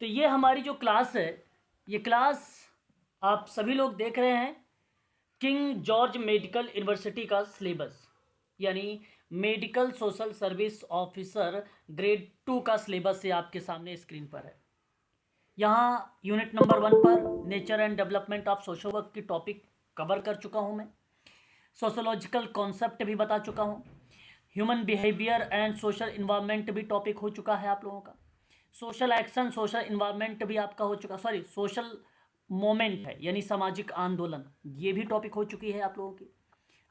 तो ये हमारी जो क्लास है, ये क्लास आप सभी लोग देख रहे हैं किंग जॉर्ज मेडिकल यूनिवर्सिटी का सिलेबस, यानी medical social service officer grade 2 का सिलेबस है आपके सामने स्क्रीन पर है। यहाँ यूनिट नंबर 1 पर nature and development of social work की टॉपिक कवर कर चुका हूँ मैं। सोशोलॉजिकल कॉन्सेप्ट भी बता चुका हूँ। Human behaviour and social environment भी टॉपिक हो चुका है आप लोगों का। सोशल एक्शन सोशल इन्वायरमेंट भी आपका हो चुका, सॉरी सोशल मोमेंट है यानी सामाजिक आंदोलन, ये भी टॉपिक हो चुकी है आप लोगों की।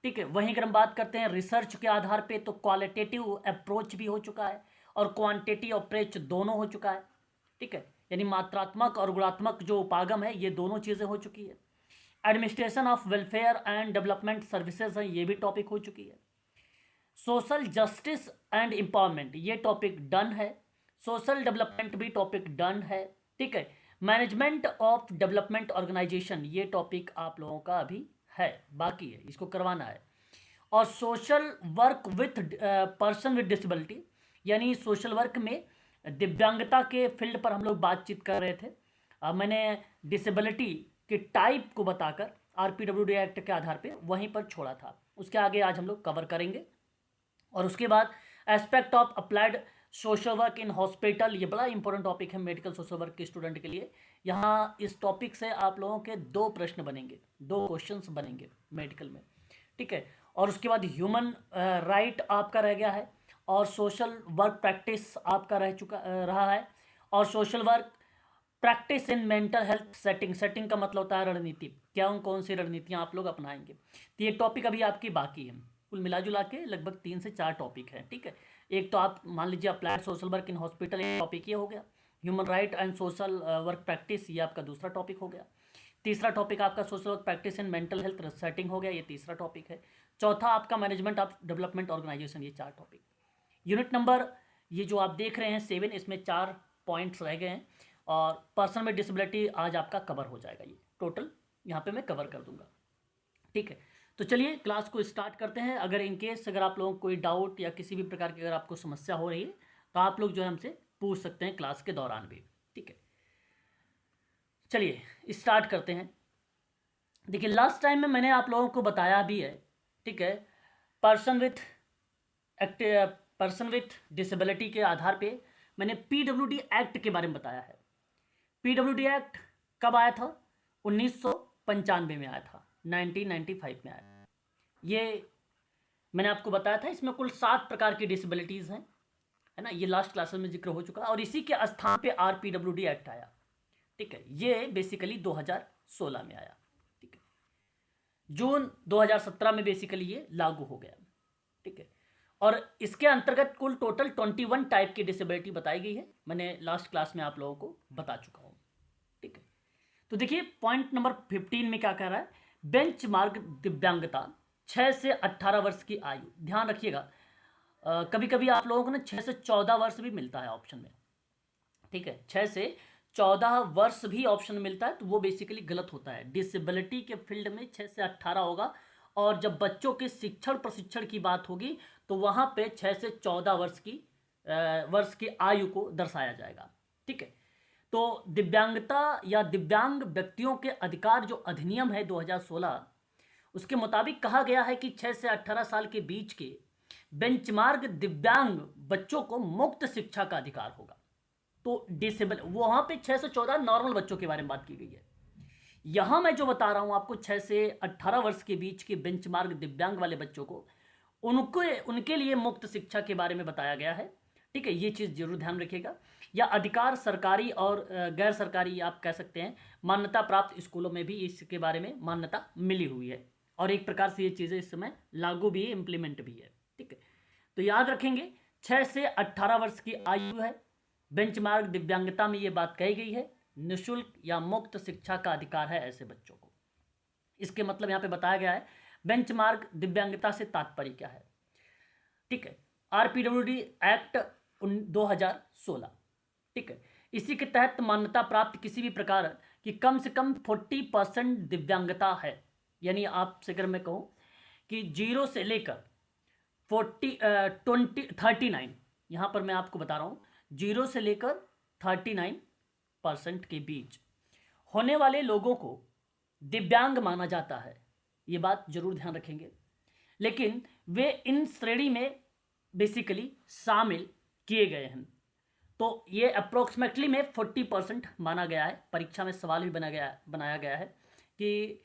ठीक है, वहीं अगर हम बात करते हैं रिसर्च के आधार पे तो क्वालिटेटिव अप्रोच भी हो चुका है और क्वांटिटी अप्रोच दोनों हो चुका है। ठीक है, यानी मात्रात्मक और गुणात्मक जो उपागम है ये दोनों चीज़ें हो चुकी है। Administration of welfare and development services है, ये भी टॉपिक हो चुकी है। सोशल जस्टिस एंड एम्पावरमेंट ये टॉपिक डन है। सोशल डेवलपमेंट भी टॉपिक डन है। ठीक है, मैनेजमेंट ऑफ डेवलपमेंट ऑर्गेनाइजेशन ये टॉपिक आप लोगों का अभी है, बाकी है, इसको करवाना है। और social work with person with disability यानी सोशल वर्क में दिव्यांगता के फील्ड पर हम लोग बातचीत कर रहे थे। मैंने डिसेबिलिटी के टाइप को बताकर आरपीडब्ल्यूडी एक्ट के आधार पे वहीं पर छोड़ा था, उसके आगे आज हम लोग कवर करेंगे। और उसके बाद aspect of applied social work in hospital, ये बड़ा इंपॉर्टेंट टॉपिक है मेडिकल सोशल वर्क के स्टूडेंट के लिए। यहाँ इस टॉपिक से आप लोगों के 2 प्रश्न बनेंगे, 2 क्वेश्चंस बनेंगे मेडिकल में। ठीक है, और उसके बाद ह्यूमन राइट आपका रह गया है और सोशल वर्क प्रैक्टिस आपका रहा है। और social work practice in mental health setting, setting का मतलब होता है रणनीति, क्या कौन सी रणनीतियाँ आप लोग अपनाएंगे। तो ये टॉपिक अभी आपकी बाकी है, कुल मिला जुला के लगभग 3 से 4 टॉपिक है। ठीक है, एक तो आप मान लीजिए applied social work in hospital, एक टॉपिक ये हो गया। Human right and social work practice ये आपका दूसरा टॉपिक हो गया। तीसरा टॉपिक आपका social work practice in mental health setting हो गया, ये तीसरा टॉपिक है। चौथा आपका मैनेजमेंट ऑफ डेवलपमेंट ऑर्गेनाइजेशन, ये 4 टॉपिक। यूनिट नंबर ये जो आप देख रहे हैं 7, इसमें 4 पॉइंट्स रह गए हैं और पर्सन विद डिसेबिलिटी आज आपका कवर हो जाएगा, ये टोटल यहाँ पे मैं कवर कर दूंगा। ठीक है, तो चलिए क्लास को स्टार्ट करते हैं। अगर इनकेस अगर आप लोगों को कोई डाउट या किसी भी प्रकार की अगर आपको समस्या हो रही है तो आप लोग जो है हमसे पूछ सकते हैं क्लास के दौरान भी। ठीक है, चलिए स्टार्ट करते हैं। देखिए लास्ट टाइम में मैंने आप लोगों को बताया भी है, ठीक है, पर्सन विथ डिसेबिलिटी के आधार पे मैंने पीडब्ल्यूडी एक्ट के बारे में बताया है। पीडब्ल्यूडी एक्ट कब आया था? 1995 में आया था, 1995 में आया था। ये मैंने आपको बताया था, इसमें कुल 7 प्रकार की डिसेबिलिटीज़ हैं, है ना, ये लास्ट क्लासेस में जिक्र हो चुका है। और इसी के स्थान पे आरपीडब्ल्यूडी एक्ट आया। ठीक है, ये बेसिकली 2016 में आया। ठीक है, जून 2017 में बेसिकली ये लागू हो गया। ठीक है, और इसके अंतर्गत कुल टोटल 21 टाइप की डिसेबिलिटी बताई गई है, मैंने लास्ट क्लास में आप लोगों को बता चुका हूँ। ठीक है, तो देखिए पॉइंट नंबर 15 में क्या कह रहा है, बेंच मार्क दिव्यांगता 6 से 18 वर्ष की आयु। ध्यान रखिएगा, कभी कभी आप लोगों को ना 6 से 14 वर्ष भी मिलता है ऑप्शन में। ठीक है, 6 से 14 वर्ष भी ऑप्शन मिलता है तो वो बेसिकली गलत होता है। डिसेबिलिटी के फील्ड में 6 से 18 होगा, और जब बच्चों के शिक्षण प्रशिक्षण की बात होगी तो वहाँ पे 6 से 14 वर्ष की आयु को दर्शाया जाएगा। ठीक है, तो दिव्यांगता या दिव्यांग व्यक्तियों के अधिकार जो अधिनियम है 2016, उसके मुताबिक कहा गया है कि 6 से 18 साल के बीच के बेंचमार्क दिव्यांग बच्चों को मुक्त शिक्षा का अधिकार होगा। तो डिसेबल वहां पे 6 से 14 नॉर्मल बच्चों के बारे में बात की गई है। यहां मैं जो बता रहा हूं आपको 6 से 18 वर्ष के बीच के बेंचमार्क दिव्यांग वाले बच्चों को उनके लिए मुक्त शिक्षा के बारे में बताया गया है। ठीक है, ये चीज़ जरूर ध्यान रखिएगा। या अधिकार सरकारी और गैर सरकारी आप कह सकते हैं, मान्यता प्राप्त स्कूलों में भी इसके बारे में मान्यता मिली हुई है और एक प्रकार से ये चीज़ें इस समय लागू भी है, इम्प्लीमेंट भी है। ठीक है, तो याद रखेंगे 6 से 18 वर्ष की आयु है, बेंचमार्क दिव्यांगता में ये बात कही गई है, निःशुल्क या मुक्त शिक्षा का अधिकार है ऐसे बच्चों को। इसके मतलब यहाँ पे बताया गया है बेंचमार्क दिव्यांगता से तात्पर्य क्या है। ठीक है, आरपीडब्ल्यूडी एक्ट 2016। ठीक है, इसी के तहत मान्यता प्राप्त किसी भी प्रकार की कम से कम 40% दिव्यांगता है, यानी आपसे अगर मैं कहूँ कि 0 से लेकर 39, यहाँ पर मैं आपको बता रहा हूँ 0 से लेकर 39 50% के बीच होने वाले लोगों को दिव्यांग माना जाता है। ये बात जरूर ध्यान रखेंगे। लेकिन वे इन श्रेणी में बेसिकली शामिल किए गए हैं। तो ये अप्रोक्सीमेटली में 40% माना गया है। परीक्षा में सवाल भी बनाया गया है कि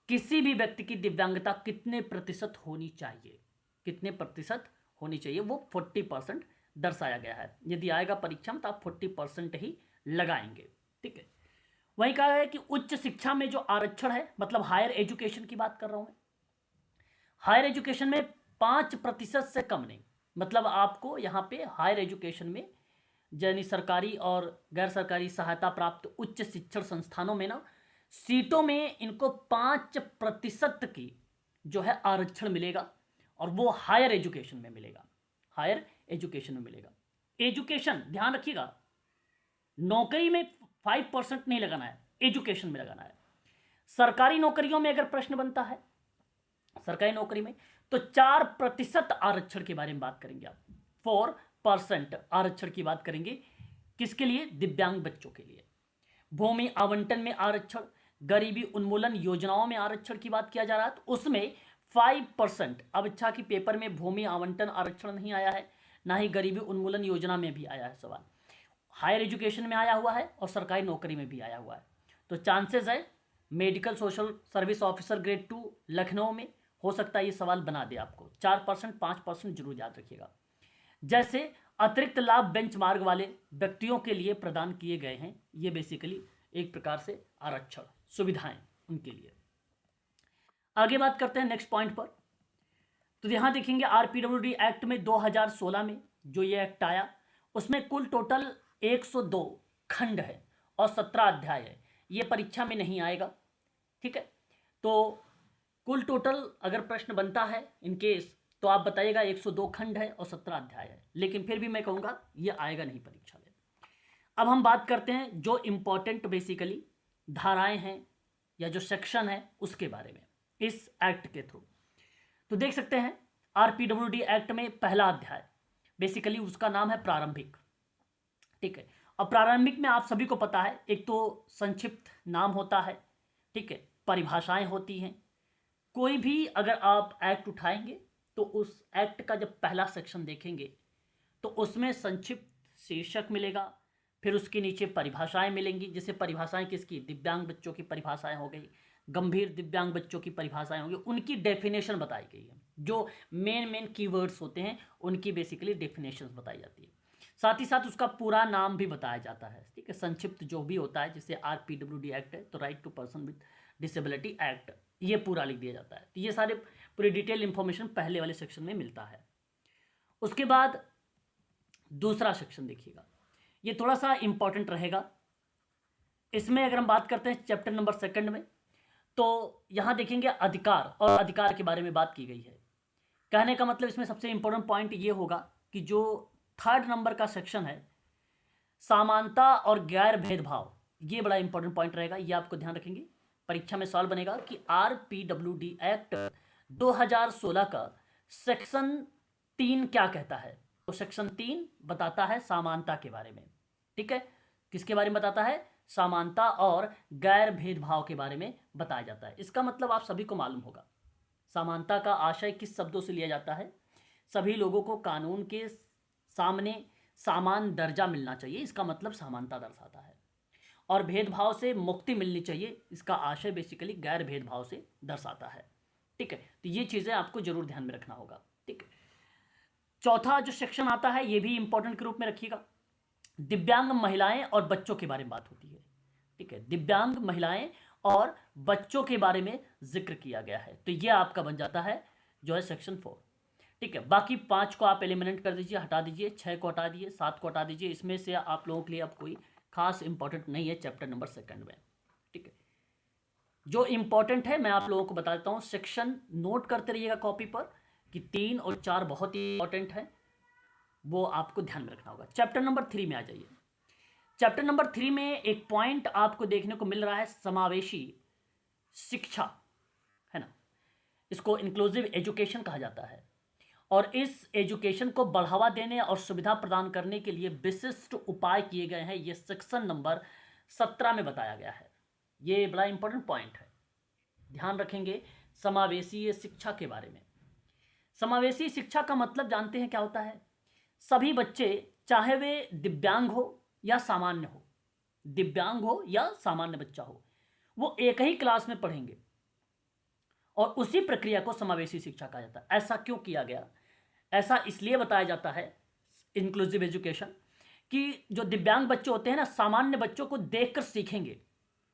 किसी भी व्यक्ति की दिव्यांगता कितने प्रतिशत होनी चाहिए, कितने प्रतिशत होनी चाहिए, वो 40% दर्शाया गया है। यदि आएगा परीक्षा में तो आप 40% ही लगाएंगे। ठीक है। वहीं कहा है कि उच्च शिक्षा में जो आरक्षण है, मतलब हायर एजुकेशन की बात कर रहा हूं मैं, हायर एजुकेशन में 5% से कम नहीं, मतलब आपको यहाँ पे हायर एजुकेशन में यानी सरकारी और गैर सरकारी सहायता प्राप्त उच्च शिक्षण संस्थानों में ना सीटों में इनको 5% की जो है आरक्षण मिलेगा, और वो हायर एजुकेशन में मिलेगा, हायर एजुकेशन में मिलेगा। एजुकेशन ध्यान रखिएगा, नौकरी में 5% नहीं लगाना है, एजुकेशन में लगाना है। सरकारी नौकरियों में अगर प्रश्न बनता है, सरकारी नौकरी में, तो 4% आरक्षण के बारे में बात करेंगे आप। 4% आरक्षण की बात करेंगे, किसके लिए? दिव्यांग बच्चों के लिए। भूमि आवंटन में आरक्षण, गरीबी उन्मूलन योजनाओं में आरक्षण की बात किया जा रहा है, तो उसमें 5%। अब अच्छा कि पेपर में भूमि आवंटन आरक्षण नहीं आया है, ना ही गरीबी उन्मूलन योजना में भी आया है सवाल। हायर एजुकेशन में आया हुआ है और सरकारी नौकरी में भी आया हुआ है। तो चांसेस है medical social service officer grade 2 Lucknow में हो सकता है ये सवाल बना दे आपको। 4%, 5% जरूर याद रखिएगा। जैसे अतिरिक्त लाभ बेंचमार्क वाले व्यक्तियों के लिए प्रदान किए गए हैं, ये बेसिकली एक प्रकार से आरक्षण सुविधाएं उनके लिए। आगे बात करते हैं नेक्स्ट पॉइंट पर। तो यहां देखेंगे आरपीडब्ल्यूडी एक्ट में 2016 में जो ये एक्ट आया, उसमें कुल टोटल 102 खंड है और 17 अध्याय है। ये परीक्षा में नहीं आएगा। ठीक है। तो कुल टोटल अगर प्रश्न बनता है इन केस, तो आप बताइएगा 102 खंड है और 17 अध्याय है, लेकिन फिर भी मैं कहूँगा ये आएगा नहीं परीक्षा में। अब हम बात करते हैं जो इम्पोर्टेंट बेसिकली धाराएं हैं या जो सेक्शन है उसके बारे में इस एक्ट के थ्रू। तो देख सकते हैं आरपीडब्ल्यूडी एक्ट में पहला अध्याय बेसिकली उसका नाम है प्रारंभिक। ठीक है। और प्रारंभिक में आप सभी को पता है, एक तो संक्षिप्त नाम होता है, ठीक है, परिभाषाएं होती हैं। कोई भी अगर आप एक्ट उठाएंगे तो उस एक्ट का जब पहला सेक्शन देखेंगे तो उसमें संक्षिप्त शीर्षक मिलेगा, फिर उसके नीचे परिभाषाएं मिलेंगी। जैसे परिभाषाएं किसकी? दिव्यांग बच्चों की परिभाषाएं हो गई, गंभीर दिव्यांग बच्चों की परिभाषाएं होंगी, उनकी डेफिनेशन बताई गई है। जो मेन कीवर्ड्स होते हैं उनकी बेसिकली डेफिनेशन बताई जाती है। साथ ही साथ उसका पूरा नाम भी बताया जाता है। ठीक है। संक्षिप्त जो भी होता है, जैसे आरपीडब्ल्यूडी एक्ट है तो right to person with disability act, ये पूरा लिख दिया जाता है। तो ये सारे पूरी डिटेल इंफॉर्मेशन पहले वाले सेक्शन में मिलता है। उसके बाद दूसरा सेक्शन देखिएगा, ये थोड़ा सा इंपॉर्टेंट रहेगा। इसमें अगर हम बात करते हैं चैप्टर नंबर 2 में, तो यहां देखेंगे अधिकार और अधिकार के बारे में बात की गई है। कहने का मतलब इसमें सबसे इंपॉर्टेंट पॉइंट ये होगा कि जो 3rd नंबर का सेक्शन है, समानता और गैर भेदभाव, ये बड़ा इंपॉर्टेंट पॉइंट रहेगा। ये आपको ध्यान रखेंगे, परीक्षा में सवाल बनेगा कि आरपीडब्ल्यूडी एक्ट 2016 का सेक्शन 3 क्या कहता है। तो सेक्शन 3 बताता है समानता के बारे में। ठीक है। किसके बारे में बताता है? समानता और गैर भेदभाव के बारे में बताया जाता है। इसका मतलब आप सभी को मालूम होगा, समानता का आशय किस शब्दों से लिया जाता है? सभी लोगों को कानून के सामने समान दर्जा मिलना चाहिए, इसका मतलब समानता दर्शाता है। और भेदभाव से मुक्ति मिलनी चाहिए, इसका आशय बेसिकली गैर भेदभाव से दर्शाता है। ठीक है। तो ये चीज़ें आपको जरूर ध्यान में रखना होगा। ठीक है। चौथा जो सेक्शन आता है ये भी इंपॉर्टेंट के रूप में रखिएगा, दिव्यांग महिलाएं और बच्चों के बारे में बात होती है। ठीक है। दिव्यांग महिलाएं और बच्चों के बारे में जिक्र किया गया है, तो ये आपका बन जाता है जो है सेक्शन 4। ठीक है। बाकी 5 को आप एलिमिनेट कर दीजिए, हटा दीजिए, 6 को हटा दीजिए, 7 को हटा दीजिए। इसमें से आप लोगों के लिए अब कोई खास इंपॉर्टेंट नहीं है चैप्टर नंबर 2 में। ठीक है। जो इंपॉर्टेंट है मैं आप लोगों को बता देता हूँ, सेक्शन नोट करते रहिएगा कॉपी पर कि 3 और 4 बहुत ही इंपॉर्टेंट है, वो आपको ध्यान में रखना होगा। चैप्टर नंबर 3 में आ जाइए। चैप्टर नंबर 3 में एक पॉइंट आपको देखने को मिल रहा है, समावेशी शिक्षा, है ना। इसको इंक्लूसिव एजुकेशन कहा जाता है। और इस एजुकेशन को बढ़ावा देने और सुविधा प्रदान करने के लिए विशिष्ट उपाय किए गए हैं। ये सेक्शन नंबर 17 में बताया गया है। ये बड़ा इंपॉर्टेंट पॉइंट है, ध्यान रखेंगे समावेशी शिक्षा के बारे में। समावेशी शिक्षा का मतलब जानते हैं क्या होता है? सभी बच्चे, चाहे वे दिव्यांग हो या सामान्य हो, दिव्यांग हो या सामान्य बच्चा हो, वो एक ही क्लास में पढ़ेंगे और उसी प्रक्रिया को समावेशी शिक्षा कहा जाता है। ऐसा क्यों किया गया? ऐसा इसलिए बताया जाता है इंक्लूसिव एजुकेशन कि जो दिव्यांग बच्चे होते हैं ना, सामान्य बच्चों को देखकर सीखेंगे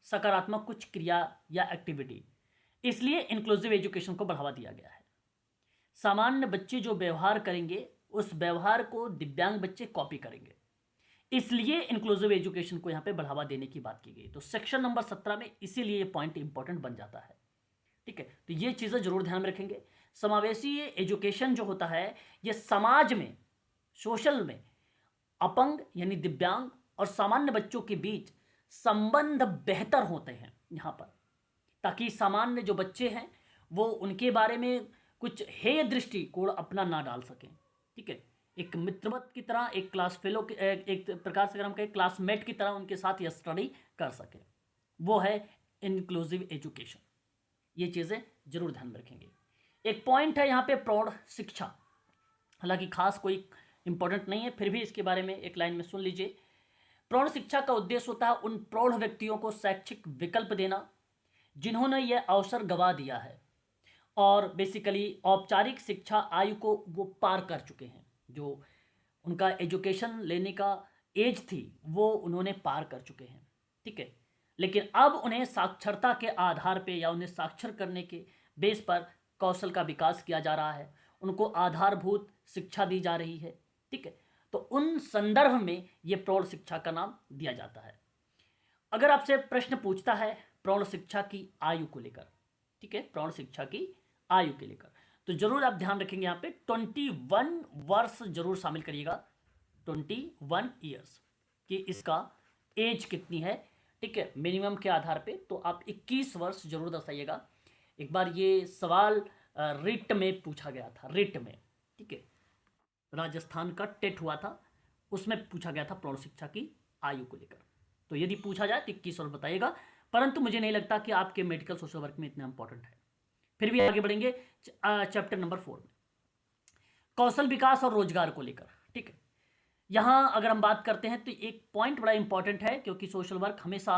सकारात्मक कुछ क्रिया या एक्टिविटी, इसलिए इंक्लूसिव एजुकेशन को बढ़ावा दिया गया है। सामान्य बच्चे जो व्यवहार करेंगे उस व्यवहार को दिव्यांग बच्चे कॉपी करेंगे, इसलिए इंक्लूसिव एजुकेशन को यहाँ पे बढ़ावा देने की बात की गई। तो सेक्शन नंबर 17 में इसीलिए ये पॉइंट इंपॉर्टेंट बन जाता है। ठीक है, तो ये चीज़ें जरूर ध्यान में रखेंगे। समावेशी एजुकेशन जो होता है ये समाज में, सोशल में अपंग यानी दिव्यांग और सामान्य बच्चों के बीच संबंध बेहतर होते हैं यहाँ पर, ताकि सामान्य जो बच्चे हैं वो उनके बारे में कुछ हेय दृष्टिकोण अपना ना डाल सकें। ठीक है, एक मित्रवत की तरह, एक क्लास फेलो, एक प्रकार से अगर हम कहें क्लासमेट की तरह उनके साथ यह स्टडी कर सकें, वो है इंक्लूसिव एजुकेशन। ये चीज़ें जरूर ध्यान में रखेंगे। एक पॉइंट है यहाँ पे प्रौढ़ शिक्षा, हालांकि खास कोई इंपॉर्टेंट नहीं है, फिर भी इसके बारे में एक लाइन में सुन लीजिए। प्रौढ़ शिक्षा का उद्देश्य होता है उन प्रौढ़ व्यक्तियों को शैक्षिक विकल्प देना जिन्होंने यह अवसर गंवा दिया है और बेसिकली औपचारिक शिक्षा आयु को वो पार कर चुके हैं, जो उनका एजुकेशन लेने का एज थी वो उन्होंने पार कर चुके हैं। ठीक है, लेकिन अब उन्हें साक्षरता के आधार पे या उन्हें साक्षर करने के बेस पर कौशल का विकास किया जा रहा है, उनको आधारभूत शिक्षा दी जा रही है। ठीक है, तो उन संदर्भ में ये प्रौढ़ शिक्षा का नाम दिया जाता है। अगर आपसे प्रश्न पूछता है प्रौढ़ शिक्षा की आयु को लेकर, ठीक है, प्रौढ़ शिक्षा की आयु के लेकर, तो जरूर आप ध्यान रखेंगे यहाँ पे 21 वर्ष जरूर शामिल करिएगा, 21 ईयर्स कि इसका एज कितनी है। ठीक है, मिनिमम के आधार पे तो आप 21 वर्ष जरूर दर्शाइएगा। एक बार ये सवाल रिट में पूछा गया था, रिट में, ठीक है, राजस्थान का टेट हुआ था, उसमें पूछा गया था प्रौढ़ शिक्षा की आयु को लेकर। तो यदि पूछा जाए तो 21 वर्ष बताइएगा, परंतु मुझे नहीं लगता कि आपके मेडिकल सोशल वर्क में इतना इंपॉर्टेंट है। फिर भी आगे बढ़ेंगे चैप्टर नंबर 4 में, कौशल विकास और रोजगार को लेकर। ठीक है, यहाँ अगर हम बात करते हैं तो एक पॉइंट बड़ा इंपॉर्टेंट है, क्योंकि सोशल वर्क हमेशा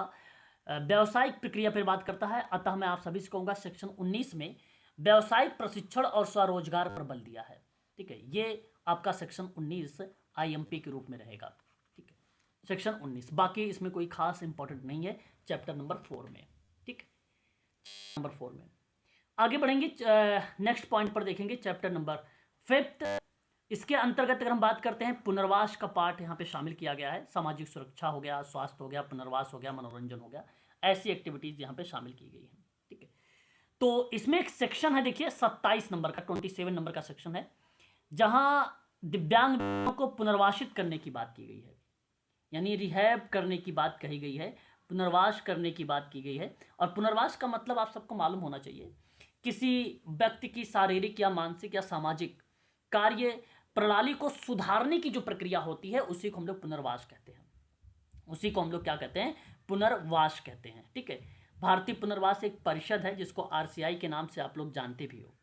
व्यावसायिक प्रक्रिया पर बात करता है, अतः मैं आप सभी से कहूँगा सेक्शन 19 में व्यावसायिक प्रशिक्षण और स्वरोजगार पर बल दिया है। ठीक है, ये आपका सेक्शन 19 IMP के रूप में रहेगा। ठीक है, सेक्शन 19, बाकी इसमें कोई खास इंपॉर्टेंट नहीं है चैप्टर नंबर 4 में। ठीक है, नंबर 4 में आगे बढ़ेंगे, नेक्स्ट पॉइंट पर देखेंगे चैप्टर नंबर 5। इसके अंतर्गत अगर हम बात करते हैं, पुनर्वास का पार्ट यहाँ पे शामिल किया गया है। सामाजिक सुरक्षा हो गया, स्वास्थ्य हो गया, पुनर्वास हो गया, मनोरंजन हो गया, ऐसी एक्टिविटीज यहाँ पे शामिल की गई हैं। ठीक है, तो इसमें एक सेक्शन है, देखिए 27 नंबर का, 27 नंबर का सेक्शन है, जहाँ दिव्यांग को पुनर्वासित करने की बात की गई है, यानी रिहैब करने की बात कही गई है, पुनर्वास करने की बात की गई है। और पुनर्वास का मतलब आप सबको मालूम होना चाहिए, किसी व्यक्ति की शारीरिक या मानसिक या सामाजिक कार्य प्रणाली को सुधारने की जो प्रक्रिया होती है उसी को हम लोग पुनर्वास कहते हैं, उसी को हम लोग क्या कहते हैं, पुनर्वास कहते हैं। ठीक है, भारतीय पुनर्वास एक परिषद है जिसको RCI के नाम से आप लोग जानते भी हो।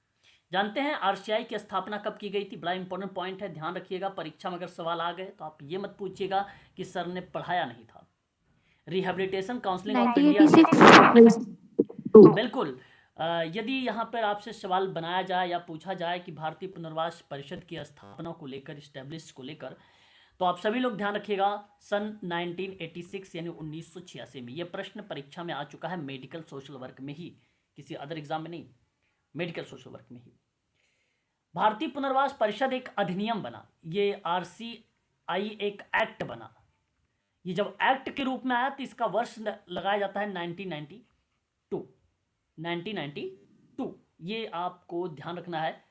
जानते हैं RCI की स्थापना कब की गई थी? बड़ा इंपॉर्टेंट पॉइंट है, ध्यान रखिएगा, परीक्षा में अगर सवाल आ गए तो आप ये मत पूछिएगा कि सर ने पढ़ाया नहीं था। रिहेबिलिटेशन काउंसलिंग ऑफ इंडिया, बिल्कुल। यदि यहाँ पर आपसे सवाल बनाया जाए या पूछा जाए कि भारतीय पुनर्वास परिषद की स्थापना को लेकर, स्टैब्लिश को लेकर, तो आप सभी लोग ध्यान रखिएगा सन 1986 यानी 1986 में। यह प्रश्न परीक्षा में आ चुका है, मेडिकल सोशल वर्क में ही, किसी अदर एग्जाम में नहीं, मेडिकल सोशल वर्क में ही। भारतीय पुनर्वास परिषद एक अधिनियम बना, ये RCI एक एक्ट बना। ये जब एक्ट के रूप में आया तो इसका वर्ष लगाया जाता है 1992। ये आपको ध्यान रखना है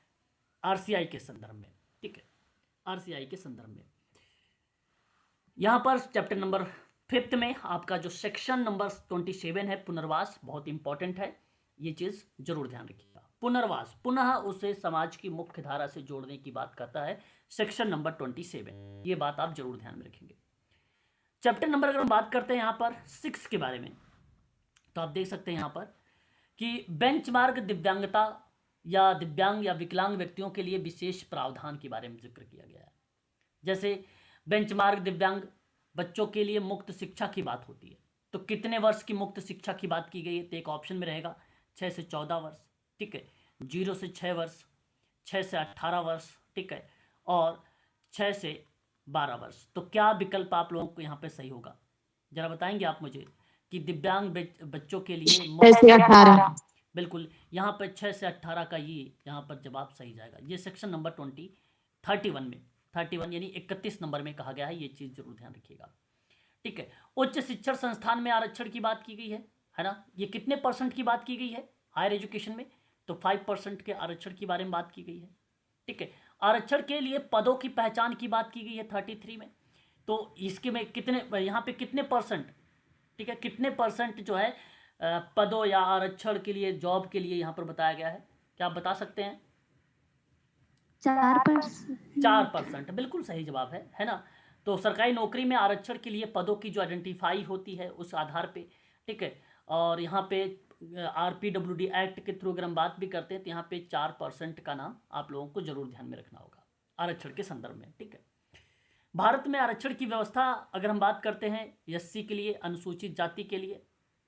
RCI के संदर्भ में। ठीक है, RCI के संदर्भ में यहाँ पर चैप्टर नंबर 5 में आपका जो सेक्शन नंबर 27 है पुनर्वास, बहुत इंपॉर्टेंट है, ये चीज़ जरूर ध्यान रखिएगा। पुनर्वास, पुनः उसे समाज की मुख्य धारा से जोड़ने की बात करता है सेक्शन नंबर 27। ये बात आप जरूर ध्यान में रखेंगे। चैप्टर नंबर अगर हम बात करते हैं यहाँ पर 6 के बारे में, तो आप देख सकते हैं यहाँ पर कि बेंचमार्क दिव्यांगता या दिव्यांग या विकलांग व्यक्तियों के लिए विशेष प्रावधान के बारे में जिक्र किया गया है। जैसे बेंचमार्क दिव्यांग बच्चों के लिए मुक्त शिक्षा की बात होती है, तो कितने वर्ष की मुक्त शिक्षा की बात की गई है, तो एक ऑप्शन में रहेगा 6 से 14 वर्ष, ठीक है, 0 से 6 वर्ष, 6 से 18 वर्ष, ठीक है, और 6 से 12 वर्ष। तो क्या विकल्प आप लोगों को यहाँ पे सही होगा, जरा बताएंगे आप मुझे कि दिव्यांग बच्चों के लिए 6 से 18। बिल्कुल, यहाँ पर 6 से 18 का ये यहाँ पर जवाब सही जाएगा। ये सेक्शन नंबर 31 में 31 यानी 31 नंबर में कहा गया है, ये चीज़ जरूर ध्यान रखिएगा, ठीक है। उच्च शिक्षण संस्थान में आरक्षण की बात की गई है ना, ये कितने % की बात की गई है हायर एजुकेशन में, तो 5% के आरक्षण के बारे में बात की गई है, ठीक है। आरक्षण के लिए पदों की पहचान की बात की गई है 33 में, तो इसके में कितने, यहाँ पे कितने %, ठीक है, कितने % जो है पदों या आरक्षण के लिए, जॉब के लिए यहाँ पर बताया गया है, क्या आप बता सकते हैं? 4%, बिल्कुल सही जवाब है ना। तो सरकारी नौकरी में आरक्षण के लिए पदों की जो आइडेंटिफाई होती है उस आधार पे, ठीक है, और यहाँ पे RPWD एक्ट के थ्रू अगर हम बात भी करते हैं तो यहाँ पे 4% का नाम आप लोगों को जरूर ध्यान में रखना होगा आरक्षण के संदर्भ में, ठीक है। भारत में आरक्षण की व्यवस्था अगर हम बात करते हैं SC के लिए, अनुसूचित जाति के लिए,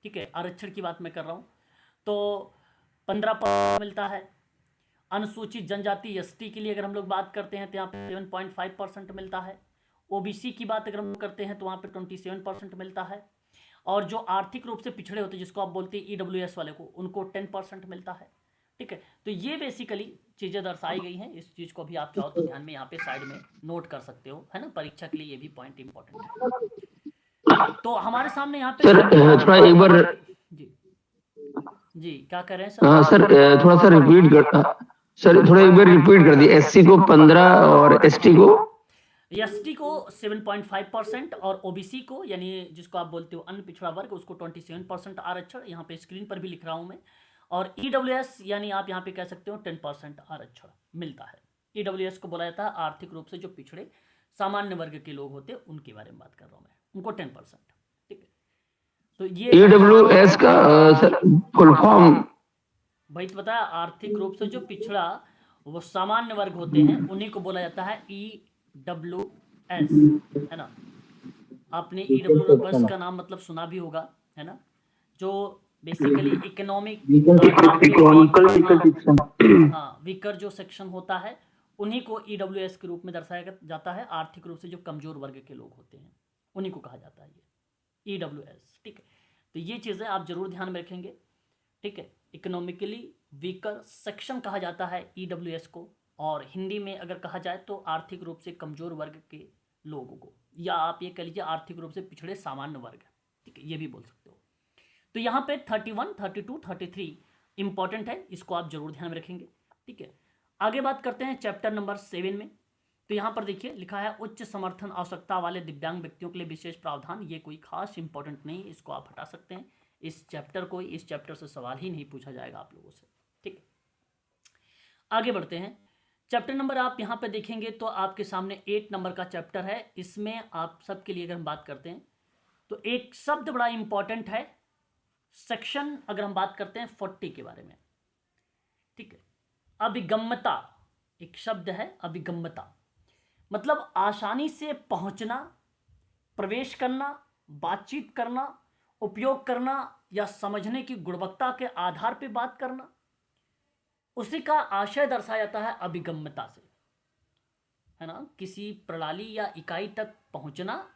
ठीक है, आरक्षण की बात मैं कर रहा हूँ, तो 15% मिलता है। अनुसूचित जनजाति ST के लिए अगर हम लोग बात करते हैं तो यहाँ पे 7.5% मिलता है। OBC की बात अगर हम करते हैं तो वहाँ पे 27% मिलता है। और जो आर्थिक रूप से पिछड़े होते हैं, जिसको आप बोलते हैं EWS वाले को, उनको 10% मिलता है, ठीक है। तो ये बेसिकली चीज़ें दर्शाई गई हैं, इस चीज़ को भी आप चाहो तो ध्यान में यहाँ पे साइड में नोट कर सकते हो, है ना, परीक्षा के लिए ये भी पॉइंट इंपॉर्टेंट है। तो हमारे सामने यहाँ पे सर थोड़ा एक बार, जी क्या कर रहे हैं सर? हाँ सर थोड़ा सा रिपीट कर, सर थोड़ा एक बार रिपीट कर दिए, SC को 15 और ST को 7.5% और OBC को, यानी जिसको आप बोलते हो अन्य पिछड़ा वर्ग, उसको 27% आरक्षण, यहाँ पे स्क्रीन पर भी लिख रहा हूँ मैं, और EWS यानी आप यहाँ पे कह सकते हो 10% आरक्षण मिलता है। EWS को बोला जाता है आर्थिक रूप से जो पिछड़े सामान्य वर्ग के लोग होते हैं, उनके बारे में बात कर रहा हूँ मैं, उनको 10%, ठीक है। तो ये EWS का सर फुल फॉर्म भाई तो बताया, आर्थिक रूप से जो पिछड़ा वो सामान्य वर्ग होते हैं उन्हीं को बोला जाता है EWS, है ना। आपने EWS का नाम मतलब सुना भी होगा, है ना, जो बेसिकली इकोनॉमिक हाँ वीकर जो सेक्शन होता है उन्हीं को EWS के रूप में दर्शाया जाता है। आर्थिक रूप से जो कमजोर वर्ग के लोग होते हैं उन्हीं को कहा जाता है ये EWS, ठीक है। तो ये चीज़ें आप जरूर ध्यान में रखेंगे, ठीक है। इकोनॉमिकली वीकर सेक्शन कहा जाता है EWS को, और हिंदी में अगर कहा जाए तो आर्थिक रूप से कमजोर वर्ग के लोगों को, या आप ये कह लीजिए आर्थिक रूप से पिछड़े सामान्य वर्ग, ठीक है, ये भी बोल सकते हो। तो यहाँ पे 31, 32, 33 इंपॉर्टेंट है, इसको आप जरूर ध्यान में रखेंगे, ठीक है। आगे बात करते हैं चैप्टर नंबर 7 में। तो यहाँ पर देखिए लिखा है उच्च समर्थन आवश्यकता वाले दिव्यांग व्यक्तियों के लिए विशेष प्रावधान। ये कोई खास इंपॉर्टेंट नहीं, इसको आप हटा सकते हैं। इस चैप्टर से सवाल ही नहीं पूछा जाएगा आप लोगों से, ठीक है। आगे बढ़ते हैं। चैप्टर नंबर आप यहाँ पे देखेंगे तो आपके सामने 8 नंबर का चैप्टर है। इसमें आप सबके लिए अगर हम बात करते हैं तो एक शब्द बड़ा इंपॉर्टेंट है, सेक्शन अगर हम बात करते हैं 40 के बारे में, ठीक है। अभिगम्यता एक शब्द है, अभिगम्यता मतलब आसानी से पहुंचना, प्रवेश करना, बातचीत करना, उपयोग करना या समझने की गुणवत्ता के आधार पर बात करना, उसी का आशय दर्शाया जाता है अभिगम्यता से, है ना। किसी प्रणाली या इकाई तक पहुंचना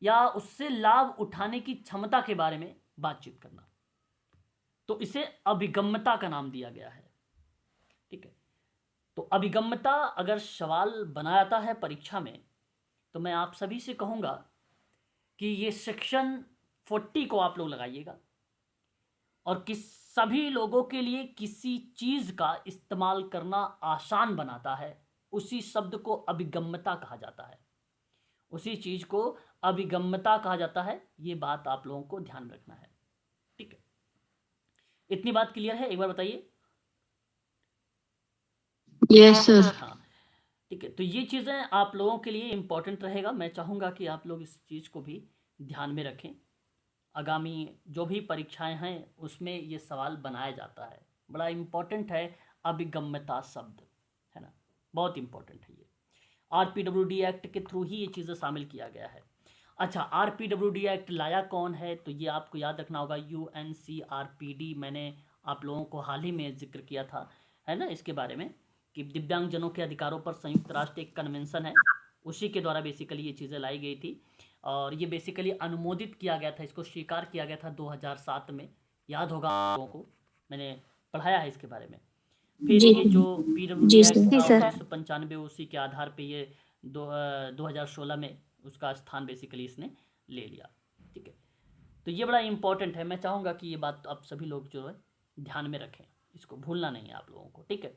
या उससे लाभ उठाने की क्षमता के बारे में बातचीत करना, तो इसे अभिगम्यता का नाम दिया गया है, ठीक है। तो अभिगम्यता अगर सवाल बनाया जाता है परीक्षा में तो मैं आप सभी से कहूँगा कि ये सेक्शन 40 को आप लोग लगाइएगा, और सभी लोगों के लिए किसी चीज़ का इस्तेमाल करना आसान बनाता है, उसी शब्द को अभिगम्यता कहा जाता है, उसी चीज़ को अभिगम्यता कहा जाता है। ये बात आप लोगों को ध्यान रखना है, ठीक है। इतनी बात क्लियर है? एक बार बताइए। Yes sir. हाँ, ठीक है। तो ये चीज़ें आप लोगों के लिए इम्पोर्टेंट रहेगा। मैं चाहूँगा कि आप लोग इस चीज़ को भी ध्यान में रखें। आगामी जो भी परीक्षाएं हैं उसमें ये सवाल बनाया जाता है। बड़ा इम्पोर्टेंट है अभिगम्यता शब्द, है ना, बहुत इम्पोर्टेंट है ये। आरपीडब्ल्यूडी एक्ट के थ्रू ही ये चीज़ें शामिल किया गया है। अच्छा, आरपीडब्ल्यूडी एक्ट लाया कौन है, तो ये आपको याद रखना होगा, यूएनसीआरपीडी। मैंने आप लोगों को हाल ही में जिक्र किया था, है ना, इसके बारे में, कि दिव्यांगजनों के अधिकारों पर संयुक्त राष्ट्र एक कन्वेंशन है, उसी के द्वारा बेसिकली ये चीज़ें लाई गई थी। और ये बेसिकली अनुमोदित किया गया था, इसको स्वीकार किया गया था 2007 में। याद होगा आप लोगों को, मैंने पढ़ाया है इसके बारे में। फिर जी ये जो पीडब्ल्यूडी जी एक्ट सर। था 1995, उसी के आधार पे ये 2016 में उसका स्थान बेसिकली इसने ले लिया। ठीक है, तो ये बड़ा इम्पोर्टेंट है। मैं चाहूँगा कि ये बात आप सभी लोग जो है ध्यान में रखें, इसको भूलना नहीं है आप लोगों को। ठीक है,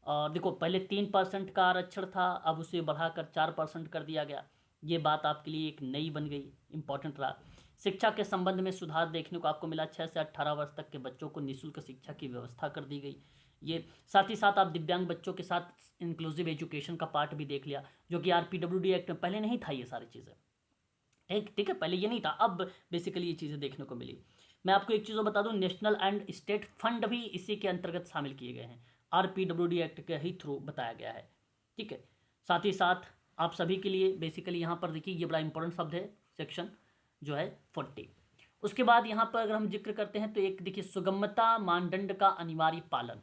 और देखो, पहले 3% का आरक्षण था, अब उसे बढ़ाकर 4% कर दिया गया। ये बात आपके लिए एक नई बन गई, इम्पोर्टेंट रहा। शिक्षा के संबंध में सुधार देखने को आपको मिला, 6 से 18 वर्ष तक के बच्चों को निःशुल्क शिक्षा की व्यवस्था कर दी गई। ये साथ ही साथ आप दिव्यांग बच्चों के साथ इंक्लूसिव एजुकेशन का पार्ट भी देख लिया, जो कि आरपीडब्ल्यूडी एक्ट में पहले नहीं था ये सारी चीज़ें। ठीक है, पहले ये नहीं था, अब बेसिकली ये चीज़ें देखने को मिली। मैं आपको एक चीज़ बता दूं, नेशनल एंड स्टेट फंड भी इसी के अंतर्गत शामिल किए गए हैं, आरपीडब्ल्यूडी एक्ट के ही थ्रू बताया गया है। ठीक है, साथ ही साथ आप सभी के लिए बेसिकली यहाँ पर देखिए, ये बड़ा इंपॉर्टेंट शब्द है, सेक्शन जो है 40। उसके बाद यहाँ पर अगर हम जिक्र करते हैं तो एक देखिए, सुगमता मानदंड का अनिवार्य पालन।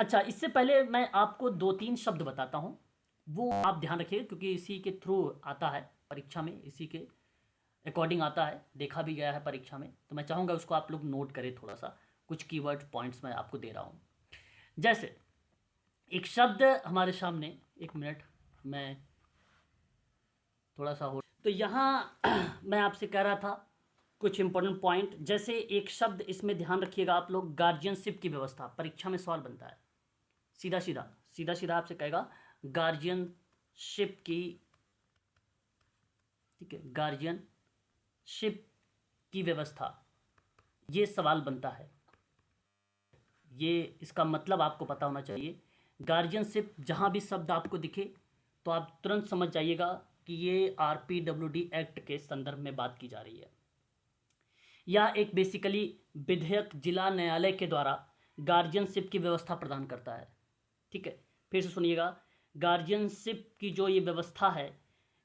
अच्छा, इससे पहले मैं आपको 2-3 शब्द बताता हूँ, वो आप ध्यान रखिए, क्योंकि इसी के थ्रू आता है परीक्षा में, इसी के अकॉर्डिंग आता है, देखा भी गया है परीक्षा में। तो मैं चाहूँगा उसको आप लोग नोट करें थोड़ा सा, कुछ कीवर्ड पॉइंट्स मैं आपको दे रहा हूँ। जैसे एक शब्द हमारे सामने, एक मिनट, मैं थोड़ा सा हो, तो यहाँ मैं आपसे कह रहा था कुछ इंपॉर्टेंट पॉइंट। जैसे एक शब्द इसमें ध्यान रखिएगा आप लोग, गार्जियनशिप की व्यवस्था। परीक्षा में सवाल बनता है, सीधा सीधा सीधा सीधा आपसे कहेगा गार्जियनशिप की, ठीक है, गार्जियनशिप की व्यवस्था, ये सवाल बनता है। ये इसका मतलब आपको पता होना चाहिए। गार्जियनशिप, जहाँ भी शब्द आपको दिखे तो आप तुरंत समझ जाइएगा कि ये आरपीडब्ल्यूडी एक्ट के संदर्भ में बात की जा रही है। यह एक बेसिकली विधेयक जिला न्यायालय के द्वारा गार्जियनशिप की व्यवस्था प्रदान करता है। ठीक है, फिर से सुनिएगा, गार्जियनशिप की जो ये व्यवस्था है,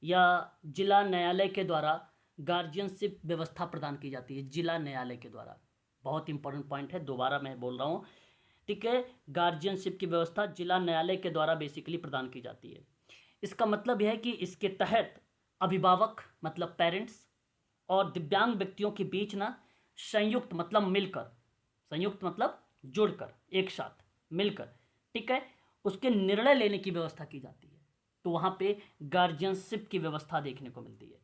या जिला न्यायालय के द्वारा गार्जियनशिप व्यवस्था प्रदान की जाती है, जिला न्यायालय के द्वारा। बहुत इंपॉर्टेंट पॉइंट है, दोबारा मैं बोल रहा हूँ। ठीक है, गार्जियनशिप की व्यवस्था जिला न्यायालय के द्वारा बेसिकली प्रदान की जाती है। इसका मतलब यह है कि इसके तहत अभिभावक मतलब पेरेंट्स और दिव्यांग व्यक्तियों के बीच ना संयुक्त मतलब मिलकर, संयुक्त मतलब जुड़कर, एक साथ मिलकर, ठीक है, उसके निर्णय लेने की व्यवस्था की जाती है। तो वहाँ पे गार्जियनशिप की व्यवस्था देखने को मिलती है।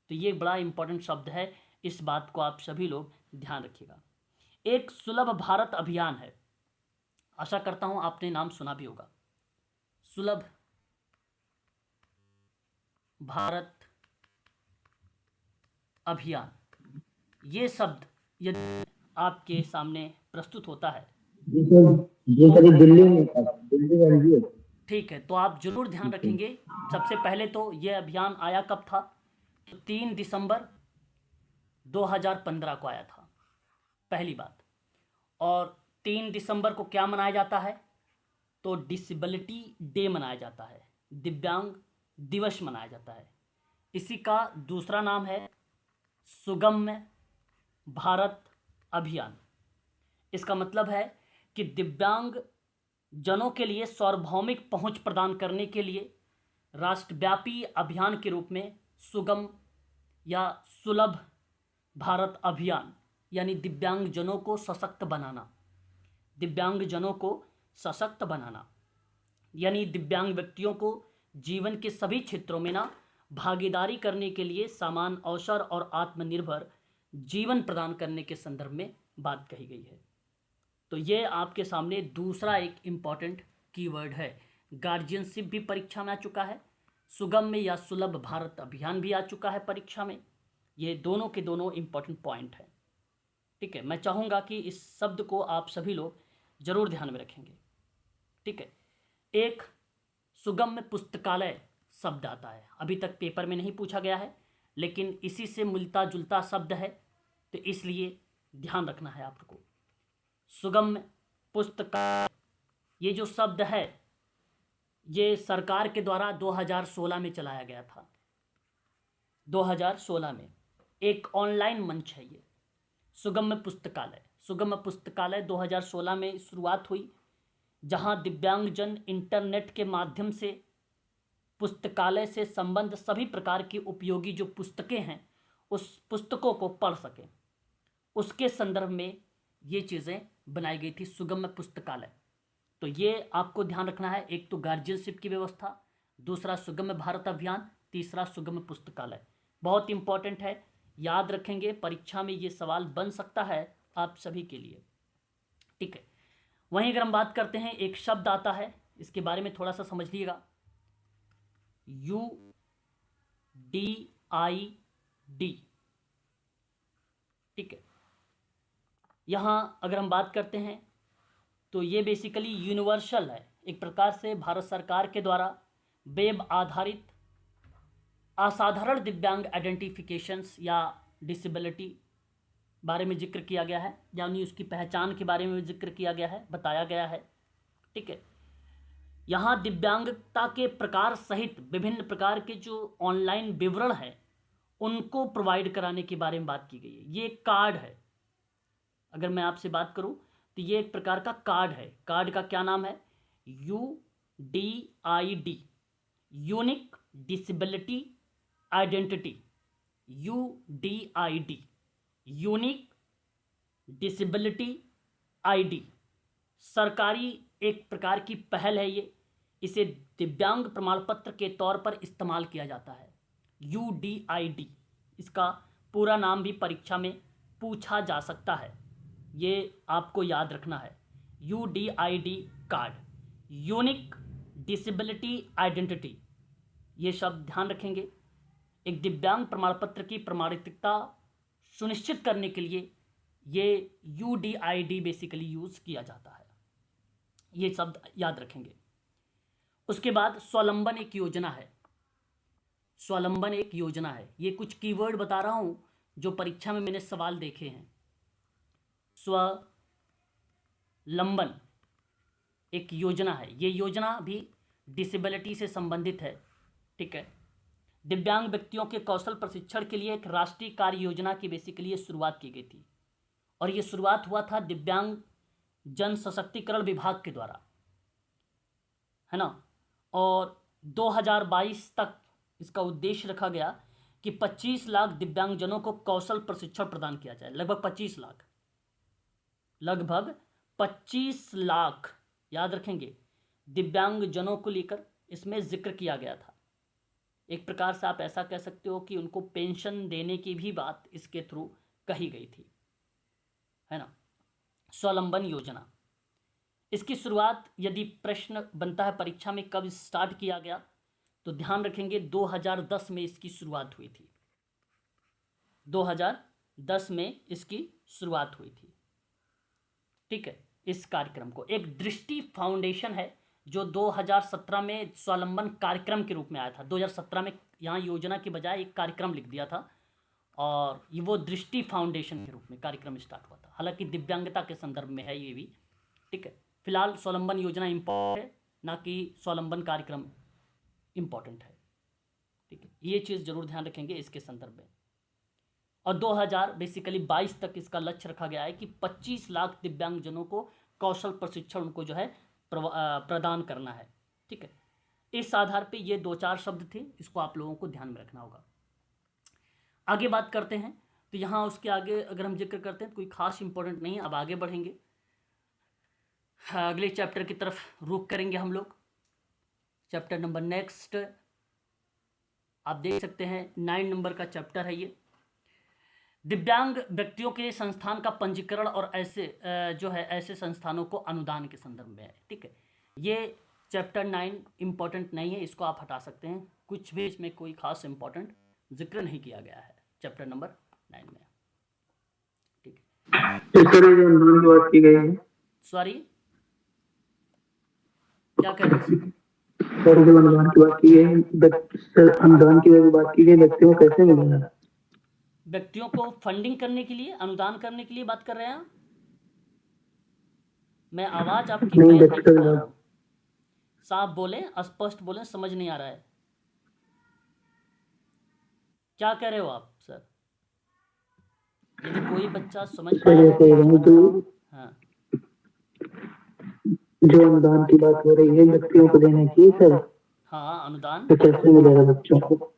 तो ये बड़ा इंपॉर्टेंट शब्द है, इस बात को आप सभी लोग ध्यान रखिएगा। एक सुलभ भारत अभियान है, आशा करता हूँ आपने नाम सुना भी होगा, सुलभ भारत अभियान। ये शब्द यदि आपके सामने प्रस्तुत होता है, ठीक है, तो आप जरूर ध्यान रखेंगे। सबसे पहले तो ये अभियान आया कब था, तो 3 दिसंबर 2015 को आया था, पहली बात। और 3 दिसंबर को क्या मनाया जाता है, तो डिसेबिलिटी डे मनाया जाता है, दिव्यांग दिवस मनाया जाता है। इसी का दूसरा नाम है सुगम्य भारत अभियान। इसका मतलब है कि दिव्यांग जनों के लिए सार्वभौमिक पहुंच प्रदान करने के लिए राष्ट्रव्यापी अभियान के रूप में सुगम या सुलभ भारत अभियान, यानी दिव्यांगजनों को सशक्त बनाना, दिव्यांगजनों को सशक्त बनाना, यानी दिव्यांग व्यक्तियों को जीवन के सभी क्षेत्रों में ना भागीदारी करने के लिए समान अवसर और आत्मनिर्भर जीवन प्रदान करने के संदर्भ में बात कही गई है। तो ये आपके सामने दूसरा एक इम्पॉर्टेंट कीवर्ड है। गार्जियनशिप भी परीक्षा में आ चुका है, सुगम्य या सुलभ भारत अभियान भी आ चुका है परीक्षा में। ये दोनों के दोनों इम्पॉर्टेंट पॉइंट हैं। ठीक है, मैं चाहूँगा कि इस शब्द को आप सभी लोग जरूर ध्यान में रखेंगे। ठीक है, एक सुगम्य पुस्तकालय शब्द आता है। अभी तक पेपर में नहीं पूछा गया है, लेकिन इसी से मिलता जुलता शब्द है, तो इसलिए ध्यान रखना है आपको। सुगम्य पुस्तकालय, ये जो शब्द है ये सरकार के द्वारा 2016 में चलाया गया था। 2016 में एक ऑनलाइन मंच है ये सुगम्य पुस्तकालय। सुगम्य पुस्तकालय 2016 में शुरुआत हुई, जहां दिव्यांगजन इंटरनेट के माध्यम से पुस्तकालय से संबंध सभी प्रकार की उपयोगी जो पुस्तकें हैं उस पुस्तकों को पढ़ सकें। उसके संदर्भ में ये चीज़ें बनाई गई थी, सुगम्य पुस्तकालय। तो ये आपको ध्यान रखना है, एक तो गार्जियनशिप की व्यवस्था, दूसरा सुगम्य भारत अभियान, तीसरा सुगम्य पुस्तकालय। बहुत इंपॉर्टेंट है, याद रखेंगे, परीक्षा में ये सवाल बन सकता है आप सभी के लिए। ठीक है, वहीं अगर हम बात करते हैं, एक शब्द आता है, इसके बारे में थोड़ा सा समझ लीजिएगा, UDID। ठीक है, यहाँ अगर हम बात करते हैं तो ये बेसिकली यूनिवर्सल है, एक प्रकार से भारत सरकार के द्वारा वेब आधारित असाधारण दिव्यांग आइडेंटिफिकेशंस या डिसेबिलिटी बारे में जिक्र किया गया है, यानी उसकी पहचान के बारे में जिक्र किया गया है, बताया गया है। ठीक है, यहाँ दिव्यांगता के प्रकार सहित विभिन्न प्रकार के जो ऑनलाइन विवरण है उनको प्रोवाइड कराने के बारे में बात की गई है। ये एक कार्ड है, अगर मैं आपसे बात करूं तो ये एक प्रकार का कार्ड है। कार्ड का क्या नाम है? UDID, unique disability identity. UDID, unique disability ID, सरकारी एक प्रकार की पहल है ये। इसे दिव्यांग प्रमाण पत्र के तौर पर इस्तेमाल किया जाता है। UDID, इसका पूरा नाम भी परीक्षा में पूछा जा सकता है, ये आपको याद रखना है। UDID card, unique disability identity, ये शब्द ध्यान रखेंगे। एक दिव्यांग प्रमाण पत्र की प्रमाणिकता सुनिश्चित करने के लिए ये UDID बेसिकली यूज किया जाता है, ये शब्द याद रखेंगे। उसके बाद स्वावलंबन एक योजना है। स्वावलंबन एक योजना है, ये कुछ कीवर्ड बता रहा हूं जो परीक्षा में मैंने सवाल देखे हैं। स्वावलंबन एक योजना है, ये योजना भी डिसेबिलिटी से संबंधित है। ठीक है, दिव्यांग व्यक्तियों के कौशल प्रशिक्षण के लिए एक राष्ट्रीय कार्य योजना की बेसिकली ये शुरुआत की गई थी, और ये शुरुआत हुआ था दिव्यांग जन सशक्तिकरण विभाग के द्वारा, है ना। और 2022 तक इसका उद्देश्य रखा गया कि 25 लाख दिव्यांगजनों को कौशल प्रशिक्षण प्रदान किया जाए। लगभग 25 लाख, याद रखेंगे, दिव्यांगजनों को लेकर इसमें जिक्र किया गया था। एक प्रकार से आप ऐसा कह सकते हो कि उनको पेंशन देने की भी बात इसके थ्रू कही गई थी, है ना। स्वावलंबन योजना, इसकी शुरुआत यदि प्रश्न बनता है परीक्षा में कब स्टार्ट किया गया, तो ध्यान रखेंगे 2010 में इसकी शुरुआत हुई थी। 2010 में इसकी शुरुआत हुई थी। ठीक है, इस कार्यक्रम को एक दृष्टि फाउंडेशन है जो 2017 में स्वावलंबन कार्यक्रम के रूप में आया था। 2017 में यहाँ योजना के बजाय एक कार्यक्रम लिख दिया था, और ये वो दृष्टि फाउंडेशन के रूप में कार्यक्रम स्टार्ट हुआ था। हालांकि दिव्यांगता के संदर्भ में है ये भी। ठीक है, फिलहाल स्वावलंबन योजना इम्पोर्टेंट है, ना कि स्वावलंबन कार्यक्रम इम्पोर्टेंट है। ठीक है, ये चीज़ जरूर ध्यान रखेंगे इसके संदर्भ में। और 2022 तक इसका लक्ष्य रखा गया है कि 25 लाख दिव्यांगजनों को कौशल प्रशिक्षण उनको जो है प्रदान करना है। ठीक है, इस आधार पे ये 2-4 शब्द थे, इसको आप लोगों को ध्यान में रखना होगा। आगे बात करते हैं, तो यहाँ उसके आगे अगर हम जिक्र करते हैं तो कोई खास इंपॉर्टेंट नहीं है। अब आगे बढ़ेंगे, अगले चैप्टर की तरफ रुख करेंगे हम लोग। चैप्टर नंबर नेक्स्ट आप देख सकते हैं 9 नंबर का चैप्टर है ये, दिव्यांग व्यक्तियों के संस्थान का पंजीकरण और ऐसे जो है ऐसे संस्थानों को अनुदान के संदर्भ में है। ठीक है, ये चैप्टर 9 इम्पॉर्टेंट नहीं है, इसको आप हटा सकते हैं, कुछ भी इसमें कोई खास इम्पॉर्टेंट जिक्र नहीं किया गया है चैप्टर नंबर 9 में। ठीक है, सर ये जो अनुदान की बात की गई है, सॉरी क्या कह रहे हैं सर? सर जो अनुदान की बात की गई, सर अनुदान की जो बात की गई, व्यक्तियों को कैसे मिलेगा? व्यक्तियों को फंडिंग करने के लिए, अनुदान करने के लिए बात कर रहे हैं आप? मैं आवाज़ आपकी नहीं, क्लियर नहीं कर व्यक्तियों की पा रहा बात। हूँ। साफ बोलें, स्पष्ट बोलें, समझ नहीं आ रहा है। क्या कह रहे हो आप सर? यदि कोई बच्चा समझ सर पाया ये है कह तो रहे हैं कि हाँ, जो अनुदान की बात हो रही है व्यक्तियों को देने की, सर हाँ अनुदान तो कैसे मिलेगा बच्चों को?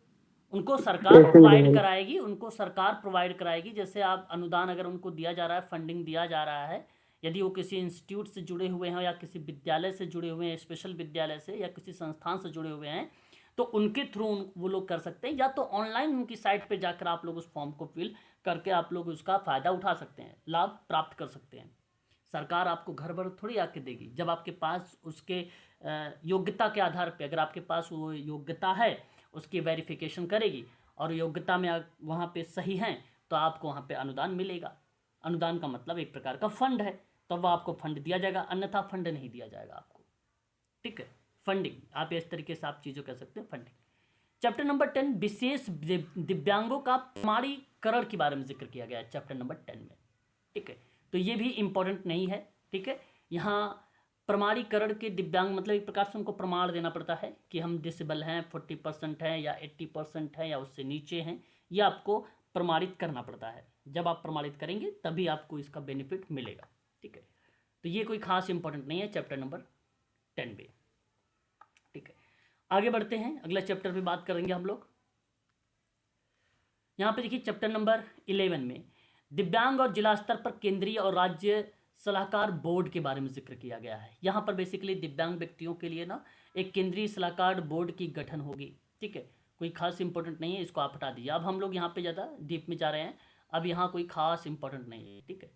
उनको सरकार कैसे प्रोवाइड मिलेगा? कराएगी, उनको सरकार प्रोवाइड कराएगी। जैसे आप अनुदान अगर उनको दिया जा रहा है, फंडिंग दिया जा रहा है, यदि वो किसी इंस्टीट्यूट से जुड़े हुए हैं या किसी विद्यालय से जुड़े हुए हैं, स्पेशल विद्यालय से या किसी संस्थान से जुड़े हुए हैं, तो उनके थ्रू वो लोग कर सकते हैं, या तो ऑनलाइन उनकी साइट पर जाकर आप लोग उस फॉर्म को फिल करके आप लोग उसका फ़ायदा उठा सकते हैं, लाभ प्राप्त कर सकते हैं। सरकार आपको घर भर थोड़ी आके देगी। जब आपके पास उसके योग्यता के आधार पे, अगर आपके पास वो योग्यता है, उसकी वेरिफिकेशन करेगी और योग्यता में वहाँ पे सही हैं, तो आपको वहाँ पे अनुदान मिलेगा। अनुदान का मतलब एक प्रकार का फंड है, तो वह आपको फंड दिया जाएगा, अन्यथा फंड नहीं दिया जाएगा आपको। ठीक है, फंडिंग आप इस तरीके से आप चीज़ों कह सकते हैं, फंडिंग। चैप्टर नंबर 10 विशेष दिव्यांगों का प्रमाणीकरण के बारे में जिक्र किया गया है चैप्टर नंबर 10 में। ठीक है, तो ये भी इम्पोर्टेंट नहीं है। ठीक है, यहाँ प्रमाणीकरण के दिव्यांग मतलब एक प्रकार से उनको प्रमाण देना पड़ता है कि हम डिसेबल हैं, 40% हैं या 80% हैं या उससे नीचे हैं, ये आपको प्रमाणित करना पड़ता है। जब आप प्रमाणित करेंगे तभी आपको इसका बेनिफिट मिलेगा। ठीक है, तो ये कोई खास इंपॉर्टेंट नहीं है चैप्टर नंबर 10 में। ठीक है, आगे बढ़ते हैं, अगला चैप्टर पे बात करेंगे हम लोग। यहाँ पे देखिए चैप्टर नंबर 11 में दिव्यांग और जिला स्तर पर केंद्रीय और राज्य सलाहकार बोर्ड के बारे में जिक्र किया गया है। यहाँ पर बेसिकली दिव्यांग व्यक्तियों के लिए ना एक केंद्रीय सलाहकार बोर्ड की गठन होगी। ठीक है, कोई खास इंपॉर्टेंट नहीं है, इसको आप हटा दीजिए। अब हम लोग यहाँ पे ज़्यादा डीप में जा रहे हैं, अब यहाँ कोई खास इंपॉर्टेंट नहीं है। ठीक है,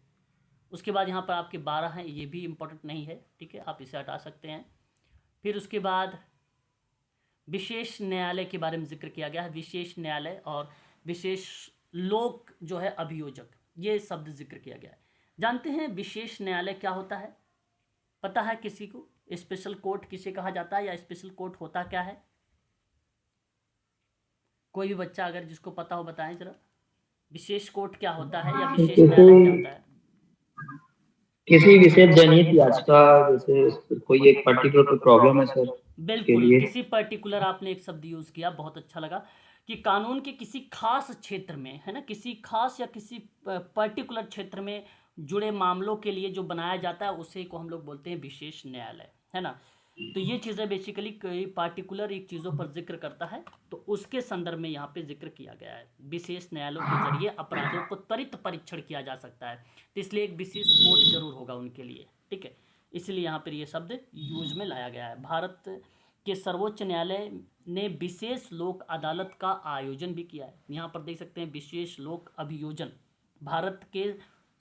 उसके बाद यहाँ पर आपके 12 हैं, ये भी इंपॉर्टेंट नहीं है। ठीक है, आप इसे हटा सकते हैं। फिर उसके बाद विशेष न्यायालय के बारे में जिक्र किया गया है। विशेष न्यायालय और विशेष लोक जो है अभियोजक, ये शब्द जिक्र किया गया है। जानते हैं विशेष न्यायालय क्या होता है? पता है किसी को? स्पेशल कोर्ट किसे कहा जाता है या स्पेशल कोर्ट होता क्या है? कोई भी बच्चा अगर जिसको पता हो बताएं जरा, विशेष कोर्ट क्या होता है या विशेष न्यायालय क्या किसी होता है? किसी विशेष जनहित याचिका, जैसे कोई एक पर्टिकुलर कोई प्रॉब्लम है सर, उसके बिल्कुल, लिए। किसी पर्टिकुलर, आपने एक शब्द यूज़ किया, बहुत अच्छा लगा, कि कानून के किसी खास क्षेत्र में, है ना, किसी खास या किसी पर्टिकुलर क्षेत्र में जुड़े मामलों के लिए जो बनाया जाता है उसे को हम लोग बोलते हैं विशेष न्यायालय, है ना। तो ये चीज़ें बेसिकली कई पार्टिकुलर एक चीज़ों पर जिक्र करता है, तो उसके संदर्भ में यहाँ पे जिक्र किया गया है। विशेष न्यायालयों के जरिए अपराधों को त्वरित परीक्षण किया जा सकता है, तो इसलिए एक विशेष कोर्ट जरूर होगा उनके लिए। ठीक है, इसलिए यहाँ पर ये शब्द यूज में लाया गया है। भारत के सर्वोच्च न्यायालय ने विशेष लोक अदालत का आयोजन भी किया है। यहाँ पर देख सकते हैं विशेष लोक अभियोजन, भारत के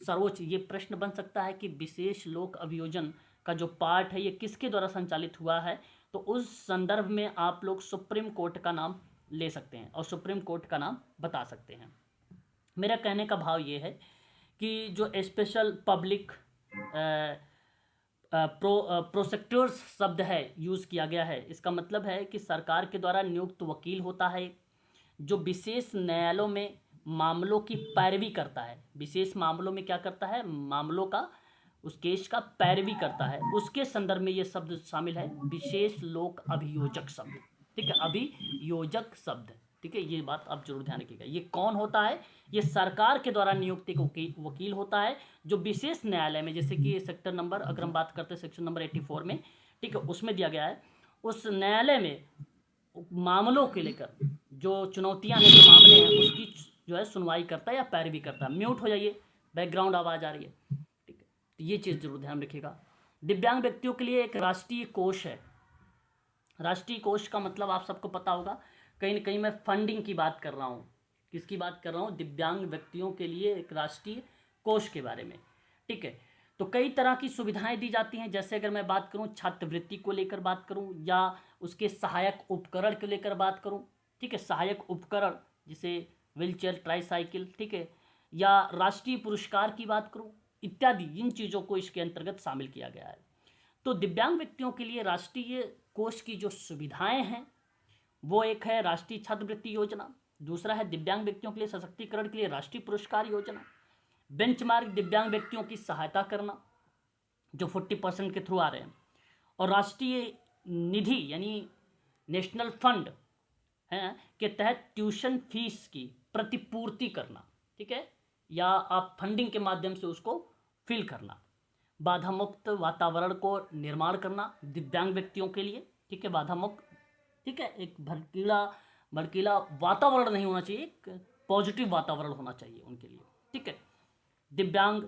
सर्वोच्च, ये प्रश्न बन सकता है कि विशेष लोक अभियोजन का जो पार्ट है ये किसके द्वारा संचालित हुआ है, तो उस संदर्भ में आप लोग सुप्रीम कोर्ट का नाम ले सकते हैं और सुप्रीम कोर्ट का नाम बता सकते हैं। मेरा कहने का भाव ये है कि जो स्पेशल पब्लिक प्रोसेक्टर्स शब्द है यूज़ किया गया है, इसका मतलब है कि सरकार के द्वारा नियुक्त वकील होता है जो विशेष न्यायालयों में मामलों की पैरवी करता है। विशेष मामलों में क्या करता है? मामलों का, उस केस का पैरवी करता है। उसके संदर्भ में ये शब्द शामिल है, विशेष लोक अभियोजक शब्द। ठीक है, अभियोजक शब्द। ठीक है, ये बात आप जरूर ध्यान रखिएगा। ये कौन होता है? ये सरकार के द्वारा नियुक्त एक वकील होता है जो विशेष न्यायालय में, जैसे कि सेक्टर नंबर, अगर हम बात करते हैं सेक्शन नंबर 84 में, ठीक है, उसमें दिया गया है, उस न्यायालय में मामलों के लेकर जो चुनौतियां हैं, जो मामले हैं, उसकी जो है सुनवाई करता है या पैरवी करता है। म्यूट हो जाइए, बैकग्राउंड आवाज़ आ रही है। ठीक है, तो ये चीज़ जरूर ध्यान रखिएगा। दिव्यांग व्यक्तियों के लिए एक राष्ट्रीय कोष है। राष्ट्रीय कोष का मतलब आप सबको पता होगा, कहीं ना कहीं मैं फंडिंग की बात कर रहा हूँ। किसकी बात कर रहा हूँ? दिव्यांग व्यक्तियों के लिए एक राष्ट्रीय कोष के बारे में। ठीक है, तो कई तरह की सुविधाएं दी जाती हैं। जैसे अगर मैं बात करूं छात्रवृत्ति को लेकर बात करूं या उसके सहायक उपकरण को लेकर बात करूं, ठीक है, सहायक उपकरण जिसे व्हीलचेयर, ट्राईसाइकिल, ठीक है, या राष्ट्रीय पुरस्कार की बात करूं, इत्यादि, इन चीज़ों को इसके अंतर्गत शामिल किया गया है। तो दिव्यांग व्यक्तियों के लिए राष्ट्रीय कोष की जो सुविधाएं हैं वो एक है राष्ट्रीय छात्रवृत्ति योजना, दूसरा है दिव्यांग व्यक्तियों के लिए सशक्तिकरण के लिए राष्ट्रीय पुरस्कार योजना, बेंचमार्क दिव्यांग व्यक्तियों की सहायता करना जो 40% के थ्रू आ रहे हैं, और राष्ट्रीय निधि यानी नेशनल फंड हैं के तहत ट्यूशन फीस की प्रतिपूर्ति करना, ठीक है, या आप फंडिंग के माध्यम से उसको फिल करना, बाधा मुक्त वातावरण को निर्माण करना दिव्यांग व्यक्तियों के लिए, ठीक है, बाधा मुक्त, ठीक है, एक भड़कीला वातावरण नहीं होना चाहिए, एक पॉजिटिव वातावरण होना चाहिए उनके लिए, ठीक है। दिव्यांग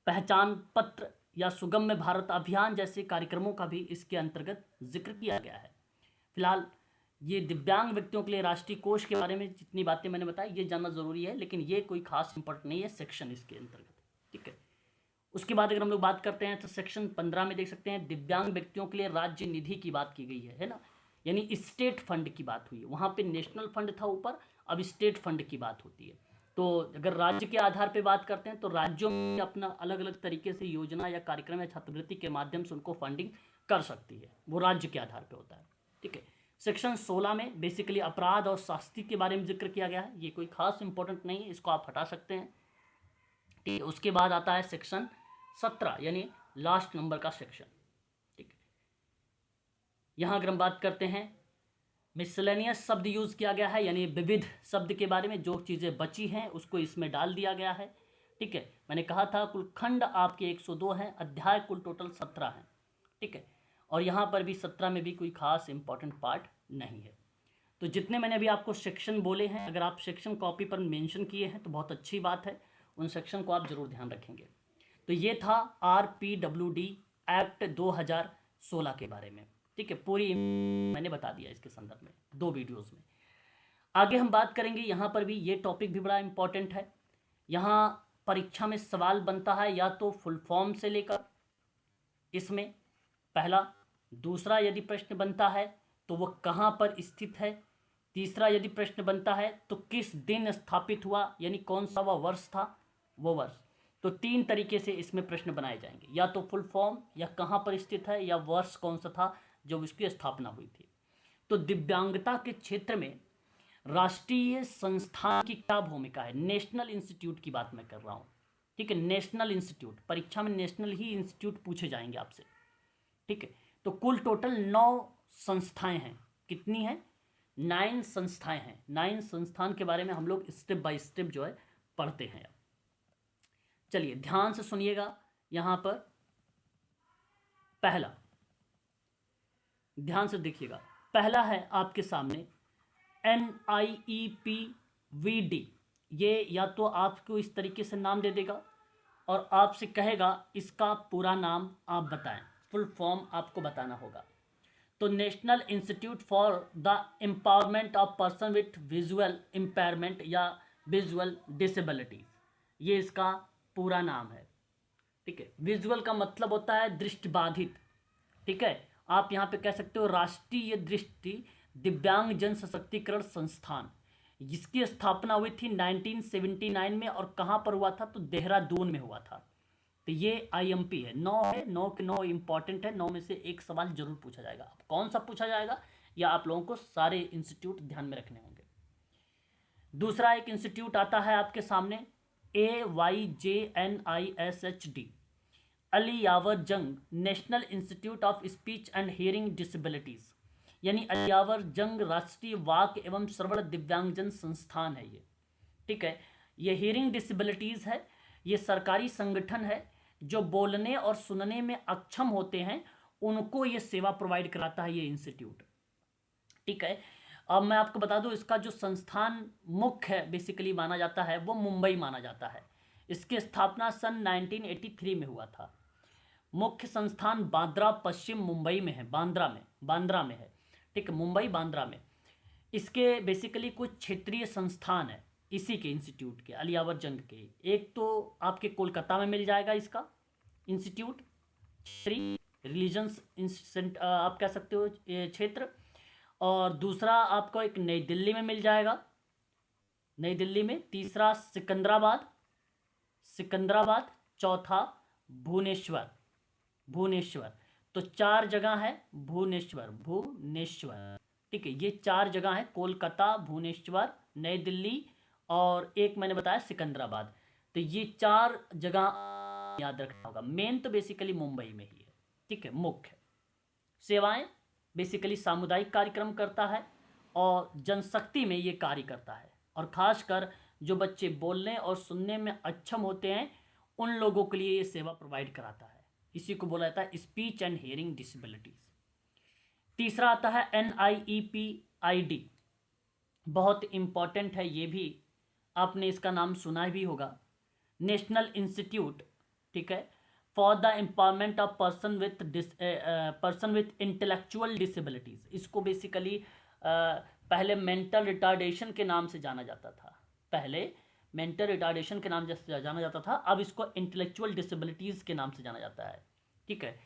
पहचान पत्र या सुगम्य भारत अभियान जैसे कार्यक्रमों का भी इसके अंतर्गत जिक्र किया गया है। फिलहाल ये दिव्यांग व्यक्तियों के लिए राष्ट्रीय कोष के बारे में जितनी बातें मैंने बताई ये जानना जरूरी है, लेकिन ये कोई खास इंपॉर्टेंट नहीं है सेक्शन इसके अंतर्गत, ठीक है। उसके बाद अगर हम लोग बात करते हैं तो सेक्शन 15 में देख सकते हैं दिव्यांग व्यक्तियों के लिए राज्य निधि की बात की गई है ना, यानी स्टेट फंड की बात हुई है। वहाँ पे नेशनल फंड था ऊपर, अब स्टेट फंड की बात होती है। तो अगर राज्य के आधार पे बात करते हैं तो राज्यों में अपना अलग अलग तरीके से योजना या कार्यक्रम या छात्रवृत्ति के माध्यम से उनको फंडिंग कर सकती है, वो राज्य के आधार पे होता है, ठीक है। सेक्शन 16 में बेसिकली अपराध और शास्ति के बारे में जिक्र किया गया है, ये कोई खास इंपॉर्टेंट नहीं है, इसको आप हटा सकते हैं, ठीक है। उसके बाद आता है सेक्शन 17 यानी लास्ट नंबर का सेक्शन, ठीक है। यहाँ अगर हम बात करते हैं मिसलेनियस शब्द यूज़ किया गया है, यानी विविध शब्द के बारे में, जो चीज़ें बची हैं उसको इसमें डाल दिया गया है, ठीक है। मैंने कहा था कुल खंड आपके 102 हैं, अध्याय कुल टोटल 17 हैं, ठीक है। और यहाँ पर भी 17 में भी कोई खास इंपॉर्टेंट पार्ट नहीं है। तो जितने मैंने अभी आपको सेक्शन बोले हैं, अगर आप सेक्शन कॉपी पर मेंशन किए हैं तो बहुत अच्छी बात है, उन सेक्शन को आप जरूर ध्यान रखेंगे। तो ये था RPWD एक्ट 2016 के बारे में, ठीक है, पूरी मैंने बता दिया इसके संदर्भ में 2 वीडियोस में। आगे हम बात करेंगे, यहाँ पर भी ये टॉपिक भी बड़ा इंपॉर्टेंट है। यहाँ परीक्षा में सवाल बनता है या तो फुल फॉर्म से लेकर इसमें पहला, दूसरा यदि प्रश्न बनता है तो वो कहाँ पर स्थित है, तीसरा यदि प्रश्न बनता है तो किस दिन स्थापित हुआ, यानी कौन सा वह वर्ष था, वो वर्ष। तो 3 तरीके से इसमें प्रश्न बनाए जाएंगे, या तो फुल फॉर्म, या कहाँ पर स्थित है, या वर्ष कौन सा था जब उसकी स्थापना हुई थी। तो दिव्यांगता के क्षेत्र में राष्ट्रीय संस्थान की क्या भूमिका है, नेशनल इंस्टीट्यूट की बात मैं कर रहा हूँ, ठीक है। नेशनल इंस्टीट्यूट, परीक्षा में नेशनल ही इंस्टीट्यूट पूछे जाएंगे आपसे, ठीक है। तो कुल टोटल 9 संस्थाएं हैं, कितनी हैं, 9 संस्थाएं हैं। 9 संस्थान के बारे में हम लोग स्टेप बाय स्टेप जो है पढ़ते हैं। चलिए ध्यान से सुनिएगा, यहाँ पर पहला ध्यान से देखिएगा, पहला है आपके सामने NIEPVD। ये या तो आपको इस तरीके से नाम दे देगा और आपसे कहेगा इसका पूरा नाम आप बताएं, फुल फॉर्म आपको बताना होगा। तो national Institute for the empowerment of person with visual impairment या विजुअल डिसेबिलिटीज, ये इसका पूरा नाम है, ठीक है। विजुअल का मतलब होता है दृष्टिबाधित, ठीक है। आप यहाँ पे कह सकते हो राष्ट्रीय दृष्टि दिव्यांग जन सशक्तिकरण संस्थान, जिसकी स्थापना हुई थी 1979 में, और कहाँ पर हुआ था, तो देहरादून में हुआ था। तो ये IMP है, 9 है, 9 के 9 इंपॉर्टेंट है, 9 में से एक सवाल जरूर पूछा जाएगा। अब कौन सा पूछा जाएगा, या आप लोगों को सारे इंस्टीट्यूट ध्यान में रखने होंगे। दूसरा एक इंस्टीट्यूट आता है आपके सामने AYJNISHD, अली यावर जंग national Institute of speech and hearing disabilities, यानी अली यावर जंग राष्ट्रीय वाक एवं श्रवण दिव्यांगजन संस्थान है ये, ठीक है। ये हियरिंग डिसेबिलिटीज़ है, ये सरकारी संगठन है जो बोलने और सुनने में अक्षम होते हैं, उनको ये सेवा प्रोवाइड कराता है ये इंस्टीट्यूट, ठीक है। अब मैं आपको बता दूं, इसका जो संस्थान मुख्य है बेसिकली माना जाता है वो मुंबई माना जाता है। इसकी स्थापना सन 1983 में हुआ था। मुख्य संस्थान बांद्रा पश्चिम मुंबई में है, बांद्रा में है, ठीक है, मुंबई बांद्रा में। इसके बेसिकली कुछ क्षेत्रीय संस्थान है इसी के इंस्टीट्यूट के, अली यावर जंग के। एक तो आपके कोलकाता में मिल जाएगा इसका इंस्टीट्यूट, रिलीजन्स आप कह सकते हो क्षेत्र, और दूसरा आपको एक नई दिल्ली में मिल जाएगा, नई दिल्ली में। तीसरा सिकंदराबाद, चौथा भुवनेश्वर। तो 4 जगह है भुवनेश्वर, भुवनेश्वर, ठीक है, ये 4 जगह है, कोलकाता, भुवनेश्वर, नई दिल्ली और एक मैंने बताया सिकंदराबाद। तो ये 4 जगह याद रखना होगा। मेन तो बेसिकली मुंबई में ही है, ठीक है। मुख्य सेवाएं बेसिकली सामुदायिक कार्यक्रम करता है और जनशक्ति में ये कार्य करता है, और खासकर जो बच्चे बोलने और सुनने में अक्षम होते हैं उन लोगों के लिए ये सेवा प्रोवाइड कराता है। इसी को बोला जाता है स्पीच एंड हियरिंग डिसेबिलिटीज। तीसरा आता है NIEPID, बहुत इम्पॉर्टेंट है ये भी, आपने इसका नाम सुना भी होगा, नेशनल इंस्टीट्यूट, ठीक है, for the empowerment of person with intellectual disabilities. इसको बेसिकली पहले मेंटल रिटार्डेशन के नाम से जाना जाता था, पहले मेंटल रिटार्डेशन के नाम से जाना जाता था, अब इसको इंटेलेक्चुअल डिसेबिलिटीज के नाम से जाना जाता है, ठीक है।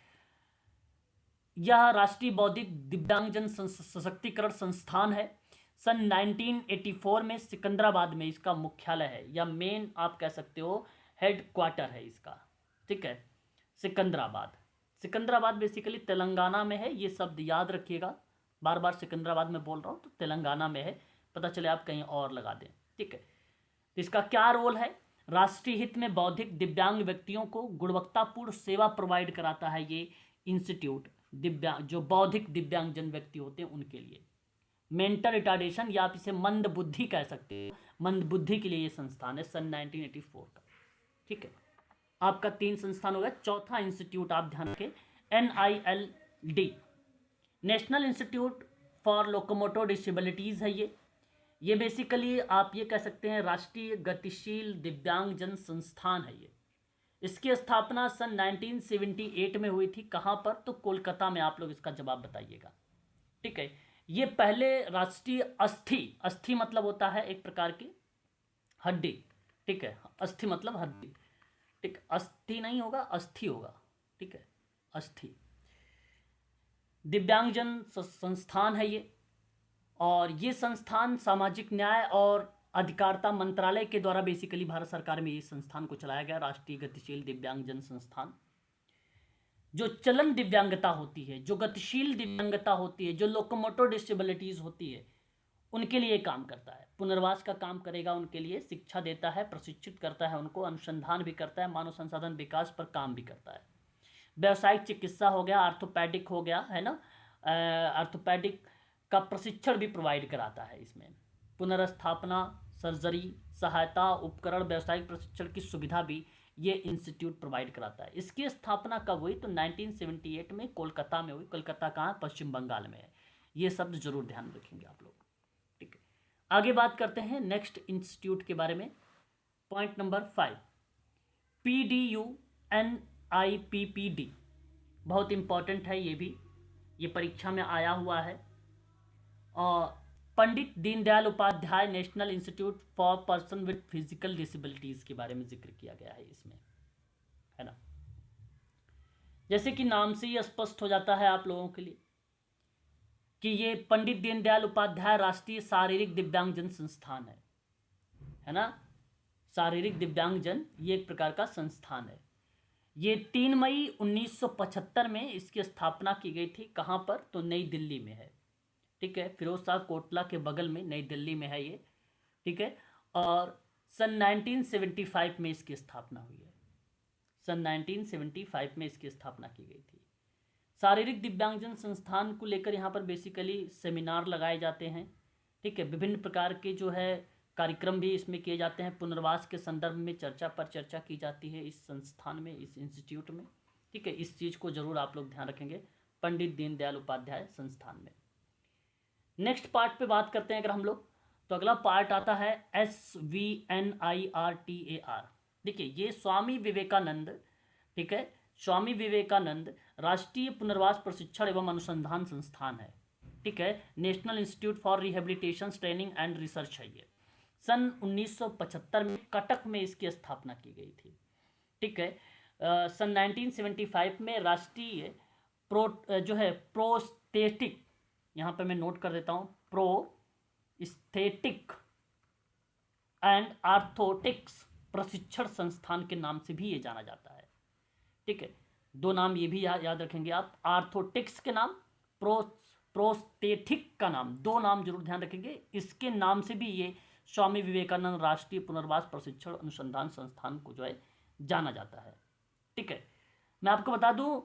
यह राष्ट्रीय बौद्धिक दिव्यांगजन सशक्तिकरण संस्थान है। सन 1984 में सिकंदराबाद में इसका मुख्यालय है, या मेन आप कह सकते हो हेड क्वार्टर है इसका, ठीक है, सिकंदराबाद। सिकंदराबाद बेसिकली तेलंगाना में है, ये शब्द याद रखिएगा, बार बार सिकंदराबाद में बोल रहा हूँ तो तेलंगाना में है, पता चले आप कहीं और लगा दें, ठीक है। तो इसका क्या रोल है? राष्ट्रीय हित में बौद्धिक दिव्यांग व्यक्तियों को गुणवत्तापूर्ण सेवा प्रोवाइड कराता है ये इंस्टीट्यूट, दिव्यांग जो बौद्धिक दिव्यांगजन व्यक्ति होते हैं उनके लिए। मेंटल रिटार्डेशन या आप इसे मंद बुद्धि कह सकते हो, मंद बुद्धि के लिए ये संस्थान है, सन 1984 का, ठीक है। आपका 3 संस्थान हो गया। चौथा इंस्टीट्यूट आप ध्यान रखें, NILD, national Institute for locomotor disabilities है ये बेसिकली आप ये कह सकते हैं राष्ट्रीय गतिशील दिव्यांगजन संस्थान है ये। इसकी स्थापना सन 1978 में हुई थी, कहाँ पर? तो कोलकाता में। आप लोग इसका जवाब बताइएगा, ठीक है। ये पहले राष्ट्रीय अस्थि मतलब होता है एक प्रकार की हड्डी, ठीक है, अस्थि मतलब हड्डी, ठीक, अस्थि नहीं होगा, अस्थि होगा, ठीक है, अस्थि दिव्यांगजन संस्थान है ये। और ये संस्थान सामाजिक न्याय और अधिकारिता मंत्रालय के द्वारा बेसिकली भारत सरकार में इस संस्थान को चलाया गया, राष्ट्रीय गतिशील दिव्यांगजन संस्थान। जो चलन दिव्यांगता होती है, जो गतिशील दिव्यांगता होती है, जो लोकोमोटर डिसेबिलिटीज होती है, उनके लिए काम करता है, पुनर्वास का काम करेगा उनके लिए, शिक्षा देता है, प्रशिक्षित करता है उनको, अनुसंधान भी करता है, मानव संसाधन विकास पर काम भी करता है। व्यावसायिक चिकित्सा हो गया, आर्थोपैडिक हो गया, है ना, आर्थोपैडिक का प्रशिक्षण भी प्रोवाइड कराता है इसमें। पुनर्स्थापना, सर्जरी, सहायता, उपकरण, व्यावसायिक प्रशिक्षण की सुविधा भी ये इंस्टीट्यूट प्रोवाइड कराता है। इसकी स्थापना कब हुई? तो 1978 में कोलकाता में हुई। कोलकाता कहाँ? पश्चिम बंगाल में है। ये शब्द जरूर ध्यान रखेंगे आप लोग, ठीक है। आगे बात करते हैं नेक्स्ट इंस्टीट्यूट के बारे में। पॉइंट नंबर 5, PDUNIPPD, बहुत इंपॉर्टेंट है ये भी, ये परीक्षा में आया हुआ है। और Pandit Deendayal Upadhyaya National Institute for Person with Physical Disabilities के बारे में जिक्र किया गया है इसमें, है ना। जैसे कि नाम से ही स्पष्ट हो जाता है आप लोगों के लिए कि ये पंडित दीनदयाल उपाध्याय राष्ट्रीय शारीरिक दिव्यांगजन संस्थान है ना। शारीरिक दिव्यांगजन ये एक प्रकार का संस्थान है। ये 3 मई 1975 में इसकी स्थापना की गई थी। कहाँ पर? तो नई दिल्ली में है, ठीक है, फिरोज शाह कोटला के बगल में नई दिल्ली में है ये, ठीक है। और सन 1975 में इसकी स्थापना हुई है, सन 1975 में इसकी स्थापना की गई थी। शारीरिक दिव्यांगजन संस्थान को लेकर यहाँ पर बेसिकली सेमिनार लगाए जाते हैं, ठीक है, विभिन्न प्रकार के जो है कार्यक्रम भी इसमें किए जाते हैं। पुनर्वास के संदर्भ में चर्चा की जाती है इस संस्थान में, इस इंस्टीट्यूट में, ठीक है। इस चीज़ को जरूर आप लोग ध्यान रखेंगे पंडित दीनदयाल उपाध्याय संस्थान में। नेक्स्ट पार्ट पे बात करते हैं अगर हम लोग, तो अगला पार्ट आता है SVNIRTAR। देखिए ये स्वामी विवेकानंद, ठीक है, स्वामी विवेकानंद राष्ट्रीय पुनर्वास प्रशिक्षण एवं अनुसंधान संस्थान है, ठीक है, national Institute for rehabilitation Training and research है ये। सन 1975 में कटक में इसकी स्थापना की गई थी, ठीक है। सन 1975 में राष्ट्रीय प्रोस्थेटिक, यहाँ पे मैं नोट कर देता हूँ, प्रोस्थेटिक एंड आर्थोटिक्स प्रशिक्षण संस्थान के नाम से भी ये जाना जाता है, ठीक है। दो नाम ये भी याद रखेंगे आप, आर्थोटिक्स के नाम, प्रोस्थेटिक का नाम, दो नाम जरूर ध्यान रखेंगे। इसके नाम से भी ये स्वामी विवेकानंद राष्ट्रीय पुनर्वास प्रशिक्षण अनुसंधान संस्थान को जो है जाना जाता है। ठीक है, मैं आपको बता दूं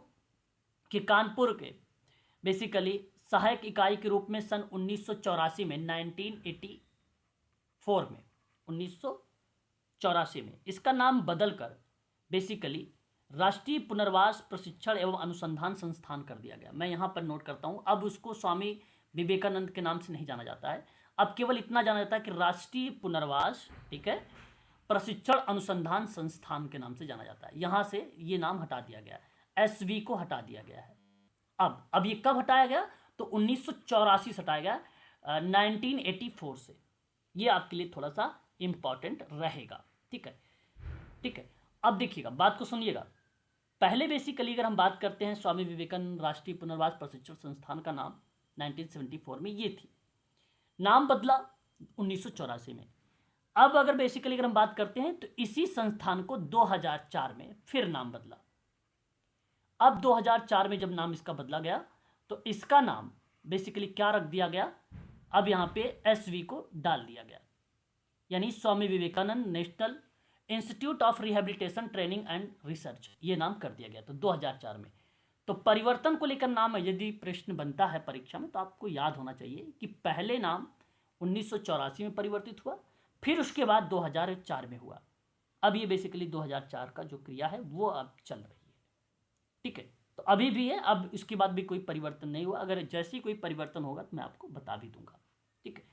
कि कानपुर के बेसिकली सहायक इकाई के रूप में सन 1984 में 1984 में इसका नाम बदलकर बेसिकली राष्ट्रीय पुनर्वास प्रशिक्षण एवं अनुसंधान संस्थान कर दिया गया। मैं यहाँ पर नोट करता हूँ, अब उसको स्वामी विवेकानंद के नाम से नहीं जाना जाता है, अब केवल इतना जाना जाता है कि राष्ट्रीय पुनर्वास, ठीक है, प्रशिक्षण अनुसंधान संस्थान के नाम से जाना जाता है। यहाँ से ये नाम हटा दिया गया, एसवी को हटा दिया गया है। अब ये कब हटाया गया, तो 1984 से हटाया गया, 1984 से। ये आपके लिए थोड़ा सा इंपॉर्टेंट रहेगा। ठीक है, ठीक है। अब देखिएगा, बात को सुनिएगा। पहले बेसिकली अगर हम बात करते हैं स्वामी विवेकानंद राष्ट्रीय पुनर्वास प्रशिक्षण संस्थान का नाम 1974 में ये थी, नाम बदला 1984 में। अब अगर बेसिकली अगर हम बात करते हैं तो इसी संस्थान को 2004 में फिर नाम बदला। अब 2004 में जब नाम इसका बदला गया तो इसका नाम बेसिकली क्या रख दिया गया, अब यहाँ पे एसवी को डाल दिया गया, यानी Swami Vivekananda National Institute of Rehabilitation Training and Research, ये नाम कर दिया गया। तो 2004 में तो परिवर्तन को लेकर नाम यदि प्रश्न बनता है परीक्षा में तो आपको याद होना चाहिए कि पहले नाम 1984 में परिवर्तित हुआ, फिर उसके बाद 2004 में हुआ। अब ये बेसिकली 2004 का जो क्रिया है वो अब चल रही है। ठीक है, तो अभी भी है, अब इसके बाद भी कोई परिवर्तन नहीं हुआ। अगर जैसे ही कोई परिवर्तन होगा तो मैं आपको बता भी दूंगा। ठीक है,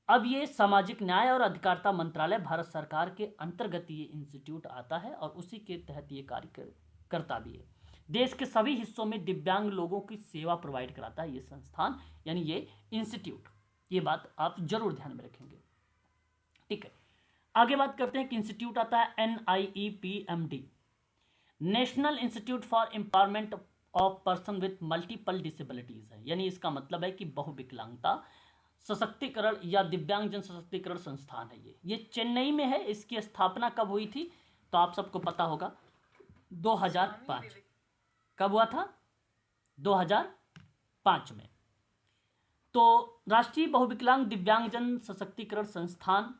अब ये सामाजिक न्याय और अधिकारिता मंत्रालय भारत सरकार के अंतर्गत ये इंस्टीट्यूट आता है और उसी के तहत ये कार्य करता भी है। देश के सभी हिस्सों में दिव्यांग लोगों की सेवा प्रोवाइड कराता है ये संस्थान, यानी ये इंस्टीट्यूट। ये बात आप जरूर ध्यान में रखेंगे। ठीक है, आगे बात करते हैं कि इंस्टीट्यूट आता है NIEPMD, national Institute for empowerment of person with multiple disabilities है, यानी इसका मतलब है कि बहुविकलांगता सशक्तिकरण या दिव्यांगजन सशक्तिकरण संस्थान है। ये चेन्नई में है। इसकी स्थापना कब हुई थी तो आप सबको पता होगा, 2005। कब हुआ था, 2005 में। तो राष्ट्रीय बहुविकलांग दिव्यांगजन सशक्तिकरण संस्थान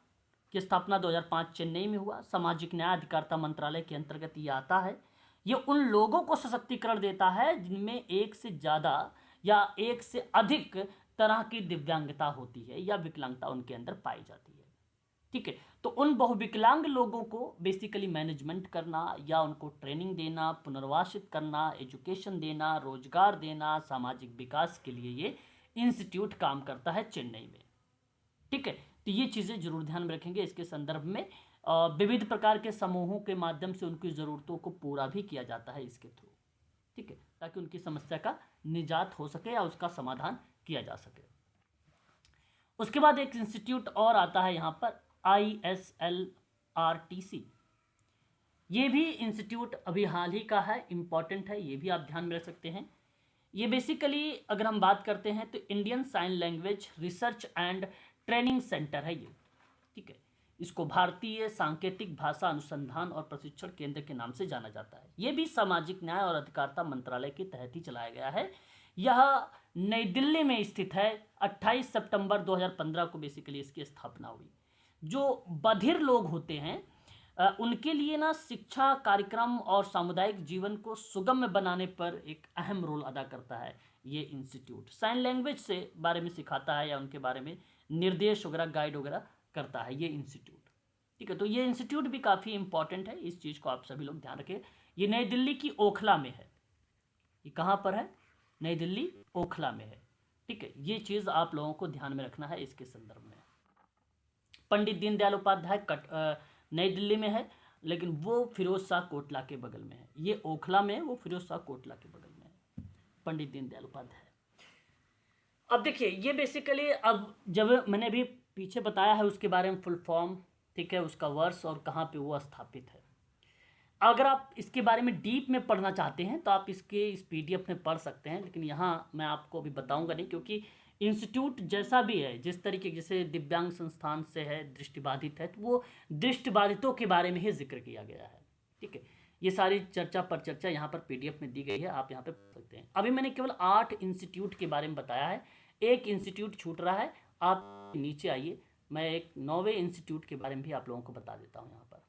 की स्थापना 2005 चेन्नई में हुआ। सामाजिक न्याय अधिकारिता मंत्रालय के अंतर्गत ये आता है। ये उन लोगों को सशक्तिकरण देता है जिनमें एक से ज़्यादा या एक से अधिक तरह की दिव्यांगता होती है या विकलांगता उनके अंदर पाई जाती है। ठीक है, तो उन बहुविकलांग लोगों को बेसिकली मैनेजमेंट करना या उनको ट्रेनिंग देना, पुनर्वासित करना, एजुकेशन देना, रोजगार देना, सामाजिक विकास के लिए ये इंस्टीट्यूट काम करता है चेन्नई में। ठीक है, तो ये चीज़ें जरूर ध्यान में रखेंगे। इसके संदर्भ में विविध प्रकार के समूहों के माध्यम से उनकी ज़रूरतों को पूरा भी किया जाता है इसके थ्रू। ठीक है, ताकि उनकी समस्या का निजात हो सके या उसका समाधान किया जा सके। उसके बाद एक इंस्टीट्यूट और आता है यहाँ पर ISLRTC। ये भी इंस्टीट्यूट अभी हाल ही का है, इम्पॉर्टेंट है, ये भी आप ध्यान में रख सकते हैं। ये बेसिकली अगर हम बात करते हैं तो Indian sign language research and training centre है ये। ठीक है, इसको भारतीय सांकेतिक भाषा अनुसंधान और प्रशिक्षण केंद्र के नाम से जाना जाता है। ये भी सामाजिक न्याय और अधिकारिता मंत्रालय के तहत ही चलाया गया है। यह नई दिल्ली में स्थित है। 28 सितंबर 2015 को बेसिकली इसकी स्थापना हुई। जो बधिर लोग होते हैं उनके लिए ना शिक्षा कार्यक्रम और सामुदायिक जीवन को सुगम बनाने पर एक अहम रोल अदा करता है ये इंस्टीट्यूट। साइन लैंग्वेज से बारे में सिखाता है या उनके बारे में निर्देश वगैरह गाइड वगैरह करता है ये इंस्टीट्यूट। ठीक है, तो ये इंस्टीट्यूट भी काफ़ी इंपॉर्टेंट है, इस चीज़ को आप सभी लोग ध्यान रखें। ये नई दिल्ली की ओखला में है। ये कहाँ पर है, नई दिल्ली ओखला में है। ठीक है, ये चीज़ आप लोगों को ध्यान में रखना है इसके संदर्भ में। पंडित दीनदयाल उपाध्याय नई दिल्ली में है, लेकिन वो फिरोज शाह कोटला के बगल में है। ये ओखला में है, वो फिरोज शाह कोटला के बगल में है, पंडित दीनदयाल उपाध्याय। अब देखिए, ये बेसिकली अब जब मैंने भी पीछे बताया है उसके बारे में फुल फॉर्म, ठीक है, उसका वर्ष और कहाँ पे वो स्थापित है। अगर आप इसके बारे में डीप में पढ़ना चाहते हैं तो आप इस PDF में पढ़ सकते हैं, लेकिन यहाँ मैं आपको अभी बताऊंगा नहीं, क्योंकि इंस्टीट्यूट जैसा भी है, जिस तरीके जैसे दिव्यांग संस्थान से है, दृष्टिबाधित है, तो वो दृष्टिबाधितों के बारे में ही जिक्र किया गया है। ठीक है, ये सारी चर्चा पर चर्चा यहाँ पर पीडीएफ में दी गई है, आप यहाँ पे पढ़ सकते हैं। अभी मैंने केवल 8 इंस्टीट्यूट के बारे में बताया है, एक इंस्टीट्यूट छूट रहा है। आप नीचे आइए, मैं एक 9वें इंस्टीट्यूट के बारे में भी आप लोगों को बता देता हूँ। यहाँ पर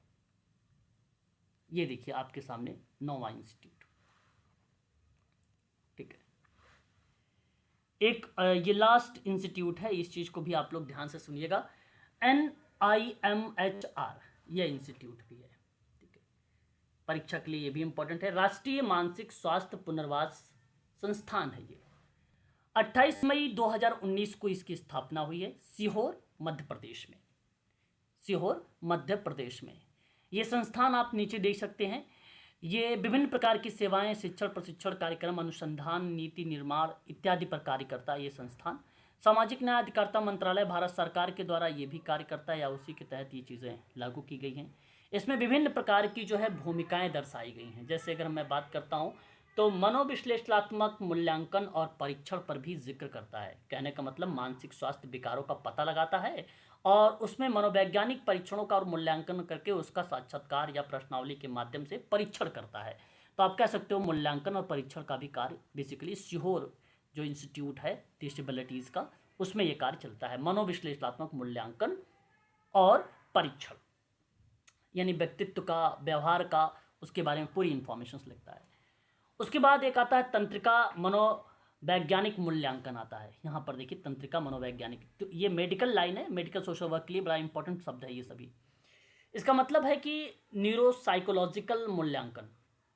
ये देखिए आपके सामने 9वां इंस्टीट्यूट, ठीक है। एक ये लास्ट इंस्टीट्यूट है, इस चीज़ को भी आप लोग ध्यान से सुनिएगा। NIMHR यह इंस्टीट्यूट भी है, ठीक है। परीक्षा के लिए ये भी इंपॉर्टेंट है। राष्ट्रीय मानसिक स्वास्थ्य पुनर्वास संस्थान है ये। 28 मई 2019 को इसकी स्थापना हुई है सीहोर मध्य प्रदेश में। सीहोर मध्य प्रदेश में ये संस्थान आप नीचे देख सकते हैं। ये विभिन्न प्रकार की सेवाएं, शिक्षण, प्रशिक्षण कार्यक्रम, अनुसंधान, नीति निर्माण इत्यादि पर कार्य करता है ये संस्थान। सामाजिक न्याय अधिकारिता मंत्रालय भारत सरकार के द्वारा ये भी कार्य करता है या उसी के तहत ये चीज़ें लागू की गई हैं। इसमें विभिन्न प्रकार की जो है भूमिकाएं दर्शाई गई हैं। जैसे अगर मैं बात करता हूँ तो मनोविश्लेषणात्मक मूल्यांकन और परीक्षण पर भी जिक्र करता है। कहने का मतलब मानसिक स्वास्थ्य विकारों का पता लगाता है और उसमें मनोवैज्ञानिक परीक्षणों का और मूल्यांकन करके उसका साक्षात्कार या प्रश्नावली के माध्यम से परीक्षण करता है। तो आप कह सकते हो मूल्यांकन और परीक्षण का भी कार्य बेसिकली सीहोर जो इंस्टीट्यूट है डिसेबिलिटीज़ का, उसमें ये कार्य चलता है। मनोविश्लेषणात्मक मूल्यांकन और परीक्षण यानी व्यक्तित्व का, व्यवहार का, उसके बारे में पूरी इंफॉर्मेशन लिखता है। उसके बाद एक आता है तंत्रिका मनोवैज्ञानिक मूल्यांकन आता है। यहाँ पर देखिए तंत्रिका मनोवैज्ञानिक, तो ये मेडिकल लाइन है, मेडिकल सोशल वर्क के लिए बड़ा इंपॉर्टेंट शब्द है ये सभी। इसका मतलब है कि न्यूरोसाइकोलॉजिकल मूल्यांकन,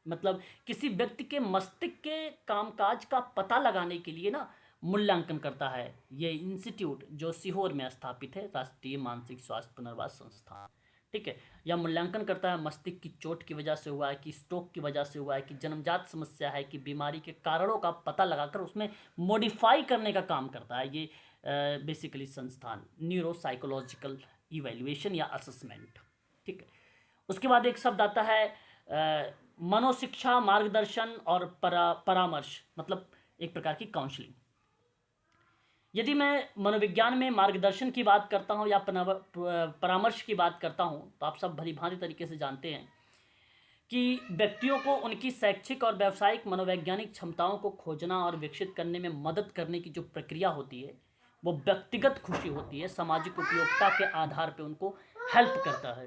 मतलब किसी व्यक्ति के मस्तिष्क के कामकाज का पता लगाने के लिए ना मूल्यांकन करता है ये इंस्टीट्यूट जो सीहोर में स्थापित है, राष्ट्रीय मानसिक स्वास्थ्य पुनर्वास संस्थान, ठीक है। यह मूल्यांकन करता है मस्तिष्क की चोट की वजह से हुआ है कि स्ट्रोक की वजह से हुआ है कि जन्मजात समस्या है कि बीमारी के कारणों का पता लगाकर उसमें मॉडिफाई करने का काम करता है ये बेसिकली संस्थान, न्यूरोसाइकोलॉजिकल इवैल्यूएशन या असेसमेंट, ठीक है। उसके बाद एक शब्द आता है मनोशिक्षा, मार्गदर्शन और परामर्श, मतलब एक प्रकार की काउंसलिंग। यदि मैं मनोविज्ञान में मार्गदर्शन की बात करता हूँ या परामर्श की बात करता हूँ तो आप सब भली भांति तरीके से जानते हैं कि व्यक्तियों को उनकी शैक्षिक और व्यावसायिक मनोवैज्ञानिक क्षमताओं को खोजना और विकसित करने में मदद करने की जो प्रक्रिया होती है वो व्यक्तिगत खुशी होती है, सामाजिक उपयोगिता के आधार पर उनको हेल्प करता है,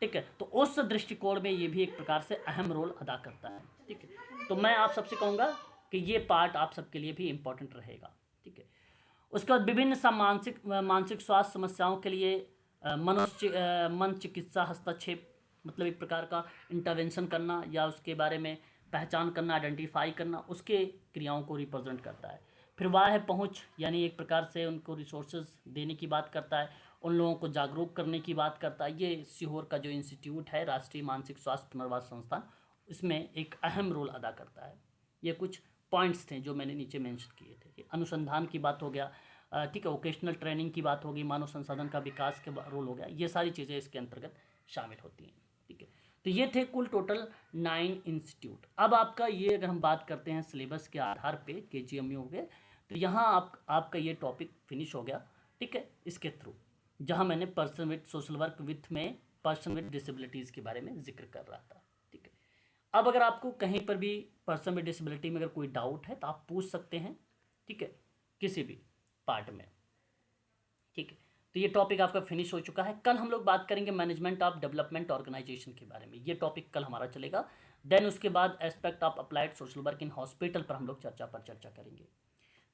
ठीक है। तो उस दृष्टिकोण में ये भी एक प्रकार से अहम रोल अदा करता है, ठीक है। तो मैं आप सबसे कहूँगा कि ये पार्ट आप सबके लिए भी इम्पोर्टेंट रहेगा, ठीक है। उसके बाद विभिन्न मानसिक स्वास्थ्य समस्याओं के लिए मन चिकित्सा हस्तक्षेप, मतलब एक प्रकार का इंटरवेंशन करना या उसके बारे में पहचान करना, आइडेंटिफाई करना, उसके क्रियाओं को रिप्रेजेंट करता है। फिर वाह पहुँच यानी एक प्रकार से उनको रिसोर्सेज देने की बात करता है, उन लोगों को जागरूक करने की बात करता है। ये सीहोर का जो इंस्टीट्यूट है राष्ट्रीय मानसिक स्वास्थ्य पुनर्वास संस्थान, इसमें एक अहम रोल अदा करता है। ये कुछ पॉइंट्स थे जो मैंने नीचे मेंशन किए थे। अनुसंधान की बात हो गया, ठीक है, वोकेशनल ट्रेनिंग की बात होगी, मानव संसाधन का विकास के रोल हो गया, ये सारी चीज़ें इसके अंतर्गत शामिल होती हैं, ठीक है। तो ये थे कुल टोटल 9 इंस्टीट्यूट। अब आपका ये अगर हम बात करते हैं सिलेबस के आधार पे KGMU हो गए, तो यहाँ आपका ये टॉपिक फिनिश हो गया, ठीक है, इसके थ्रू जहाँ मैंने person with social work with में पर्सन विद डिसेबिलिटीज़ के बारे में जिक्र कर रहा था, ठीक है। अब अगर आपको कहीं पर भी पर्सन विद डिसेबिलिटी में अगर कोई डाउट है तो आप पूछ सकते हैं, ठीक है, किसी भी पार्ट में, ठीक है। तो ये टॉपिक आपका फिनिश हो चुका है। कल हम लोग बात करेंगे मैनेजमेंट ऑफ डेवलपमेंट ऑर्गेनाइजेशन के बारे में, ये टॉपिक कल हमारा चलेगा। देन उसके बाद aspect of applied social work in hospital पर हम लोग चर्चा करेंगे।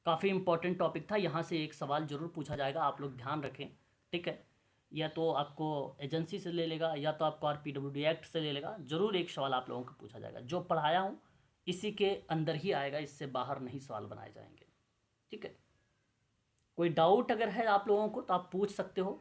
काफ़ी इंपॉर्टेंट टॉपिक था, यहाँ से एक सवाल जरूर पूछा जाएगा, आप लोग ध्यान रखें, ठीक है। या तो आपको एजेंसी से ले लेगा या तो आपको RPWD एक्ट से ले लेगा, जरूर एक सवाल आप लोगों को पूछा जाएगा। जो पढ़ाया हूँ इसी के अंदर ही आएगा, इससे बाहर नहीं सवाल बनाए जाएंगे, ठीक है। कोई डाउट अगर है आप लोगों को तो आप पूछ सकते हो।